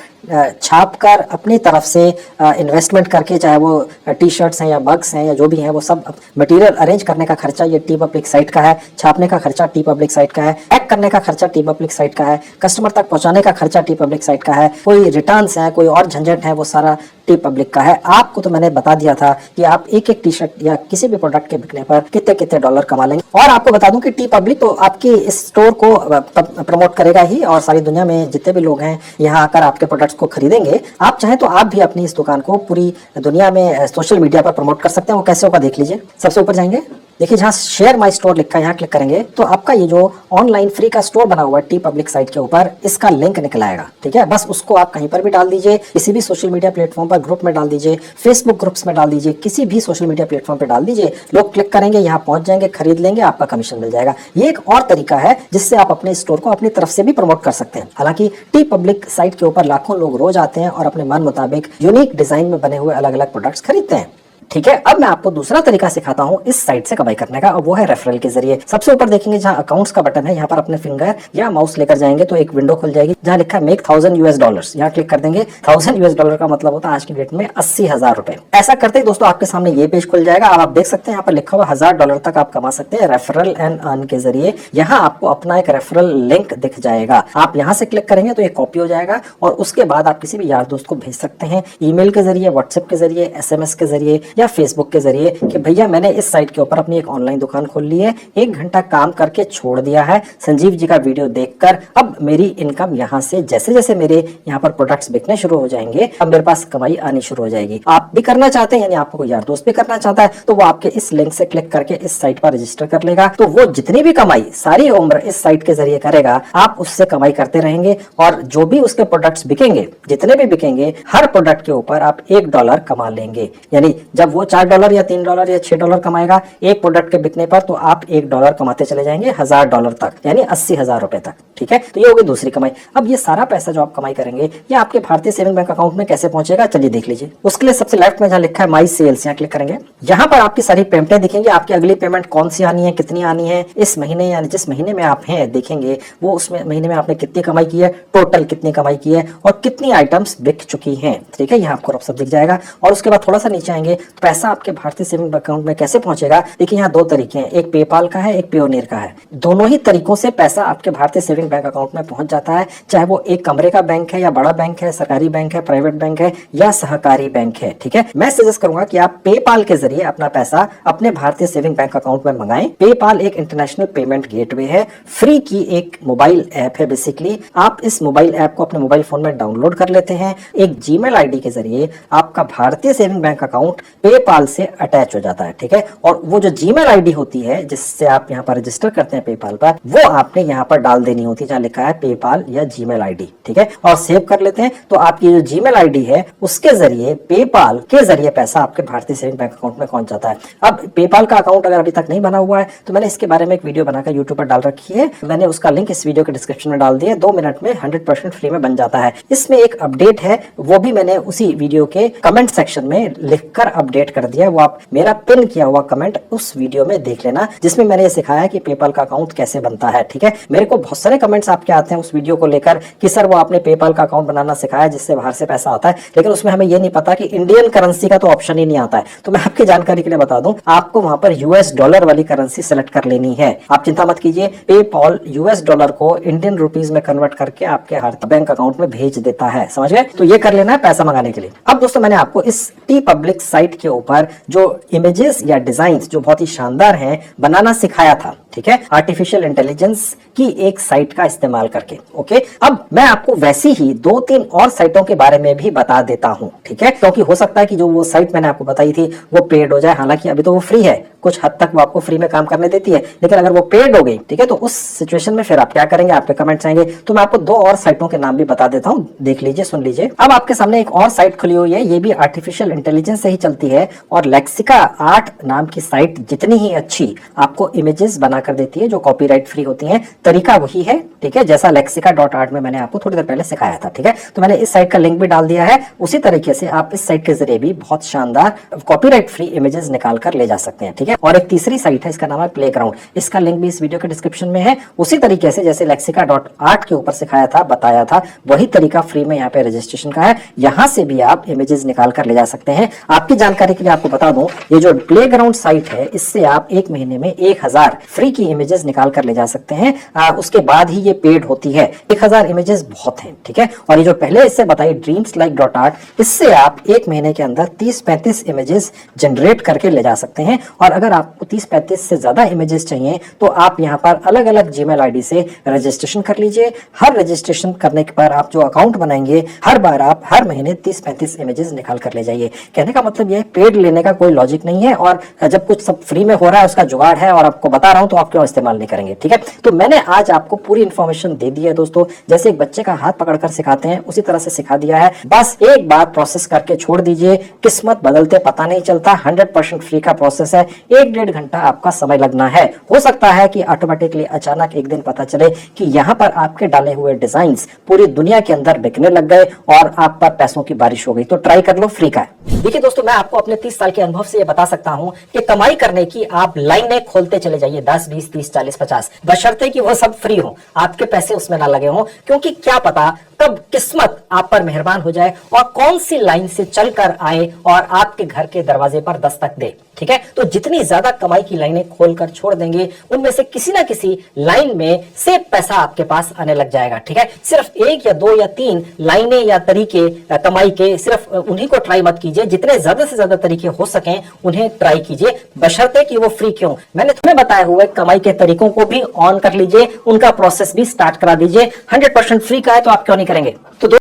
छाप कर अपनी तरफ से इन्वेस्टमेंट करके, चाहे वो टी शर्ट्स हैं या मग्स हैं या जो भी हैं, वो सब मटेरियल अरेंज करने का खर्चा ये टी पब्लिक साइट का है, छापने का खर्चा टी पब्लिक साइट का है, पैक करने का खर्चा टी पब्लिक साइट का है, कस्टमर तक पहुंचाने का खर्चा टी पब्लिक साइट का है, कोई रिटर्न्स है, कोई और झंझट है, वो सारा टी पब्लिक का है। आपको तो मैंने बता दिया था कि आप एक एक टी शर्ट या किसी भी प्रोडक्ट के बिकने पर कितने कितने डॉलर कमा लेंगे। और आपको बता दूं कि टी पब्लिक तो आपकी इस स्टोर को प्रमोट करेगा ही, और सारी दुनिया में जितने भी लोग हैं यहाँ आकर आपके प्रोडक्ट्स को खरीदेंगे। आप चाहें तो आप भी अपनी इस दुकान को पूरी दुनिया में सोशल मीडिया पर प्रमोट कर सकते हैं। वो कैसे होगा देख लीजिए। सबसे ऊपर जाएंगे, देखिए जहाँ शेयर माई स्टोर लिखा है यहाँ क्लिक करेंगे तो आपका ये जो ऑनलाइन फ्री का स्टोर बना हुआ है टी पब्लिक साइट के ऊपर, इसका लिंक निकल आएगा, ठीक है। बस उसको आप कहीं पर भी डाल दीजिए, किसी भी सोशल मीडिया प्लेटफॉर्म पर ग्रुप में डाल दीजिए, फेसबुक ग्रुप्स में डाल दीजिए, किसी भी सोशल मीडिया प्लेटफॉर्म पर डाल दीजिए। लोग क्लिक करेंगे, यहाँ पहुंच जाएंगे, खरीद लेंगे, आपका कमीशन मिल जाएगा। ये एक और तरीका है जिससे आप अपने स्टोर को अपनी तरफ से भी प्रमोट कर सकते हैं। हालांकि टी पब्लिक साइट के ऊपर लाखों लोग रोज आते हैं और अपने मन मुताबिक यूनिक डिजाइन में बने हुए अलग अलग प्रोडक्ट्स खरीदते हैं। ठीक है, अब मैं आपको दूसरा तरीका सिखाता हूँ इस साइट से कमाई करने का, और वो है रेफरल के जरिए। सबसे ऊपर देखेंगे जहाँ अकाउंट्स का बटन है, यहाँ पर अपने फिंगर या माउस लेकर जाएंगे तो एक विंडो खुल जाएगी जहाँ लिखा है मेक $1000 यहाँ क्लिक कर देंगे। $1000 का मतलब होता है आज की डेट में 80,000 रुपए। ऐसा करते ही दोस्तों आपके सामने ये पेज खुल जाएगा। अब आप देख सकते हैं यहाँ पर लिखा हुआ $1000 तक आप कमा सकते हैं रेफरल एंड अर्न के जरिए। यहाँ आपको अपना एक रेफरल लिंक दिख जाएगा, आप यहाँ से क्लिक करेंगे तो ये कॉपी हो जाएगा और उसके बाद आप किसी भी यार दोस्त को भेज सकते हैं ईमेल के जरिए, व्हाट्सएप के जरिए, एसएमएस के जरिए या फेसबुक के जरिए कि भैया मैंने इस साइट के ऊपर अपनी एक ऑनलाइन दुकान खोल ली है, 1 घंटा काम करके छोड़ दिया है संजीव जी का वीडियो देखकर, अब मेरी इनकम यहाँ से जैसे जैसे मेरे यहाँ पर प्रोडक्ट्स बिकने शुरू हो जाएंगे अब मेरे पास कमाई आनी शुरू हो जाएगी। आप भी करना चाहते हैं, यानी आपको कोई यार दोस्त भी करना चाहता है तो वो आपके इस लिंक से क्लिक करके इस साइट पर रजिस्टर कर लेगा, तो वो जितनी भी कमाई सारी उम्र इस साइट के जरिए करेगा, आप उससे कमाई करते रहेंगे और जो भी उसके प्रोडक्ट्स बिकेंगे, जितने भी बिकेंगे, हर प्रोडक्ट के ऊपर आप $1 कमा लेंगे। यानी जब वो $4 या $3 या $6 कमाएगा एक प्रोडक्ट के बिकने पर, तो आप $1 कमाते चले जाएंगे $1000 तक, यानी 80,000 रुपए तक। ठीक है, तो ये होगी दूसरी कमाई। अब ये सारा पैसा जो आप कमाई करेंगे ये आपके भारतीय सेविंग बैंक अकाउंट में कैसे पहुंचेगा, चलिए देख लीजिए। उसके लिए सबसे लेफ्ट में जहां लिखा है माई सेल्स, यहाँ क्लिक करेंगे। यहाँ पर आपकी सारी पेमेंटें दिखेंगी, आपकी अगली पेमेंट कौन सी आनी है, कितनी आनी है इस महीने, यानी जिस महीने में आप हैं देखेंगे वो उस महीने में आपने कितनी कमाई की है, टोटल कितनी कमाई की है और कितनी आइटम्स बिक चुकी हैं। ठीक है, यहाँ आपको सब दिख जाएगा। और उसके बाद थोड़ा सा नीचे आएंगे तो पैसा आपके भारतीय सेविंग अकाउंट में कैसे पहुंचेगा। देखिए यहाँ 2 तरीके हैं, एक पेपाल का है, एक पेयोनियर का है। दोनों ही तरीकों से पैसा आपके भारतीय सेविंग बैंक अकाउंट में पहुंच जाता है, चाहे वो एक कमरे का बैंक है या बड़ा बैंक है, सरकारी बैंक है, प्राइवेट बैंक है या सहकारी बैंक है। ठीक है, मैं सजेस्ट करूंगा कि आप पेपाल के जरिए अपना पैसा अपने भारतीय सेविंग बैंक अकाउंट में मंगाएं। पेपाल एक इंटरनेशनल पेमेंट गेटवे है, फ्री की एक मोबाइल ऐप है। बेसिकली आप इस मोबाइल ऐप को अपने मोबाइल फोन में डाउनलोड कर लेते हैं, एक जीमेल आईडी के जरिए आपका भारतीय सेविंग बैंक अकाउंट पेपाल से अटैच हो जाता है। ठीक है, और वो जो जीमेल आईडी होती है जिससे आप यहाँ पर रजिस्टर करते हैं पेपाल पर, वो आपने यहाँ पर डाल देनी होती है जहाँ लिखा है पेपाल या जीमेल आईडी। ठीक है, और सेव कर लेते हैं तो आपकी जो जीमेल आईडी है उसके जरिए पेपाल के जरिए पैसा आपके भारतीय सेविंग बैंक अकाउंट में पहुंच जाता है। अब पेपाल का अकाउंट अगर अभी तक नहीं बना हुआ है तो मैंने इसके बारे में एक वीडियो बनाकर यूट्यूब पर डाल रखी है, मैंने उसका लिंक इस वीडियो के डिस्क्रिप्शन में डाल दिया। 2 मिनट में 100% फ्री में बन जाता है। इसमें एक अपडेट है, वो भी मैंने उसी वीडियो के कमेंट सेक्शन में लिखकर अपडेट कर दिया, वो आप मेरा पिन किया हुआ कमेंट उस वीडियो में देख लेना, जिसमें मैंने ये सिखाया कि पेपाल का अकाउंट कैसे बनता है। ठीक है, मेरे को बहुत सारे कमेंट्स आपके आते हैं उस वीडियो को लेकर कि सर वो आपने पेपाल का अकाउंट बनाना सिखाया जिससे बाहर से पैसा आता है, लेकिन उसमें हमें ये नहीं पता कि इंडियन करेंसी का तो ऑप्शन ही नहीं आता है। तो मैं आपकी जानकारी के लिए बता दूं, आपको वहां पर $US वाली करेंसी सेलेक्ट कर लेनी है। आप चिंता मत कीजिए, पेपाल $US को इंडियन रुपीज में कन्वर्ट करके आपके हर बैंक अकाउंट में भेज देता है। समझ गए? तो ये कर लेना है पैसा मंगाने के लिए। अब दोस्तों मैंने आपको इस टी पब्लिक साइट के ऊपर जो इमेजेस या डिजाइन जो बहुत ही शानदार हैं बनाना सिखाया था। ठीक है, आर्टिफिशियल इंटेलिजेंस की एक साइट का इस्तेमाल करके। ओके, अब मैं आपको वैसी ही 2-3 और साइटों के बारे में भी बता देता हूं। ठीक है, क्योंकि हो सकता है कि जो वो साइट मैंने आपको बताई थी वो पेड हो जाए, हालांकि अभी तो वो फ्री है, कुछ हद तक वो आपको फ्री में काम करने देती है, लेकिन अगर वो पेड हो गई, ठीक है, तो उस सिचुएशन में फिर आप क्या करेंगे, आपके कमेंट्स आएंगे। तो मैं आपको 2 और साइटों के नाम भी बता देता हूं, देख लीजिए, सुन लीजिए। अब आपके सामने एक और साइट खुली हुई है, ये भी आर्टिफिशियल इंटेलिजेंस से ही चलती है और लेक्सिका आर्ट नाम की साइट जितनी ही अच्छी आपको इमेजेस बनाकर देती है जो कॉपीराइट फ्री होती हैं, तरीका वही है। ठीक है, जैसा lexica.art में मैंने आपको थोड़ी देर पहले सिखाया था। ठीक है, तो मैंने इस साइट का लिंक भी डाल दिया है। उसी तरीके से आप इस साइट के जरिए भी बहुत शानदार कॉपीराइट फ्री इमेजेस निकाल कर ले जा सकते हैं। ठीक है, और एक तीसरी साइट है, इसका नाम है प्लेग्राउंड, इसका लिंक भी इस वीडियो के डिस्क्रिप्शन में है। उसी तरीके से जैसे lexica.art के ऊपर सिखाया था, बताया था, वही तरीका फ्री में यहाँ पे रजिस्ट्रेशन का है। यहाँ से भी आप इमेजेस निकाल कर ले जा सकते हैं। आपकी जानकारी के लिए आपको बता दूं, ये जो प्लेग्राउंड साइट है इससे आप 1 महीने में 1000 फ्री की इमेजेस निकाल कर ले जा सकते हैं। उसके बाद ही ये पेड होती है। 1000 इमेजेस बहुत हैं। ठीक है, और ये जो पहले इससे बताई dreamslike.art, इससे आप 1 महीने के अंदर 30-35 इमेजेस जनरेट करके ले जा सकते हैं। और अगर आपको 30-35 से ज्यादा इमेजेस चाहिए तो आप यहाँ पर अलग अलग जीमेल आईडी से रजिस्ट्रेशन कर लीजिए। हर रजिस्ट्रेशन करने के बाद आप जो अकाउंट बनाएंगे, हर बार आप हर महीने 30-35 इमेजेस निकाल कर ले जाइए। कहने का मतलब यह पेड लेने का कोई लॉजिक नहीं है, और जब कुछ सब फ्री में हो रहा है उसका जुगाड़ है और आपको बता रहा हूं तो आप क्यों इस्तेमाल नहीं करेंगे? ठीक है, तो मैंने आज आपको पूरी इंफॉर्मेशन दे दी है दोस्तों। जैसे एक बच्चे का हाथ पकड़कर सिखाते हैं उसी तरह से सिखा दिया है। बस एक बार प्रोसेस करके छोड़ दीजिए, किस्मत बदलते पता नहीं चलता। 100% फ्री का प्रोसेस है, 1-1.5 घंटा आपका समय लगना है। हो सकता है कि ऑटोमेटिकली अचानक एक दिन पता चले कि यहाँ पर आपके डाले हुए डिजाइन्स पूरी दुनिया के अंदर बिकने लग गए और आप पर पैसों की बारिश हो गई। तो ट्राई कर लो, फ्री का है। देखिए दोस्तों, मैं आपको अपने 30 साल के अनुभव से ये बता सकता हूं कि कमाई करने की आप लाइनें खोलते चले जाइए, 10, 20, 30, 40, 50, बशर्ते कि वो सब फ्री हो, आपके पैसे उसमें ना लगे हों। क्योंकि क्या पता कब किस्मत आप पर मेहरबान हो जाए और कौन सी लाइन से चलकर आए और आपके घर के दरवाजे पर दस्तक दे। ठीक है, तो जितनी ज्यादा कमाई की लाइनें खोलकर छोड़ देंगे, उनमें से किसी ना किसी लाइन में से पैसा आपके पास आने लग जाएगा। ठीक है, सिर्फ 1 या 2 या 3 लाइनें या तरीके कमाई के, सिर्फ उन्हीं को ट्राई मत कीजिए। जितने ज्यादा से ज्यादा तरीके हो सकें उन्हें ट्राई कीजिए, बशर्ते कि वो फ्री क्यों। मैंने तुम्हें बताए हुए कमाई के तरीकों को भी ऑन कर लीजिए, उनका प्रोसेस भी स्टार्ट करा दीजिए। 100% फ्री का है तो आप क्यों नहीं करेंगे? तो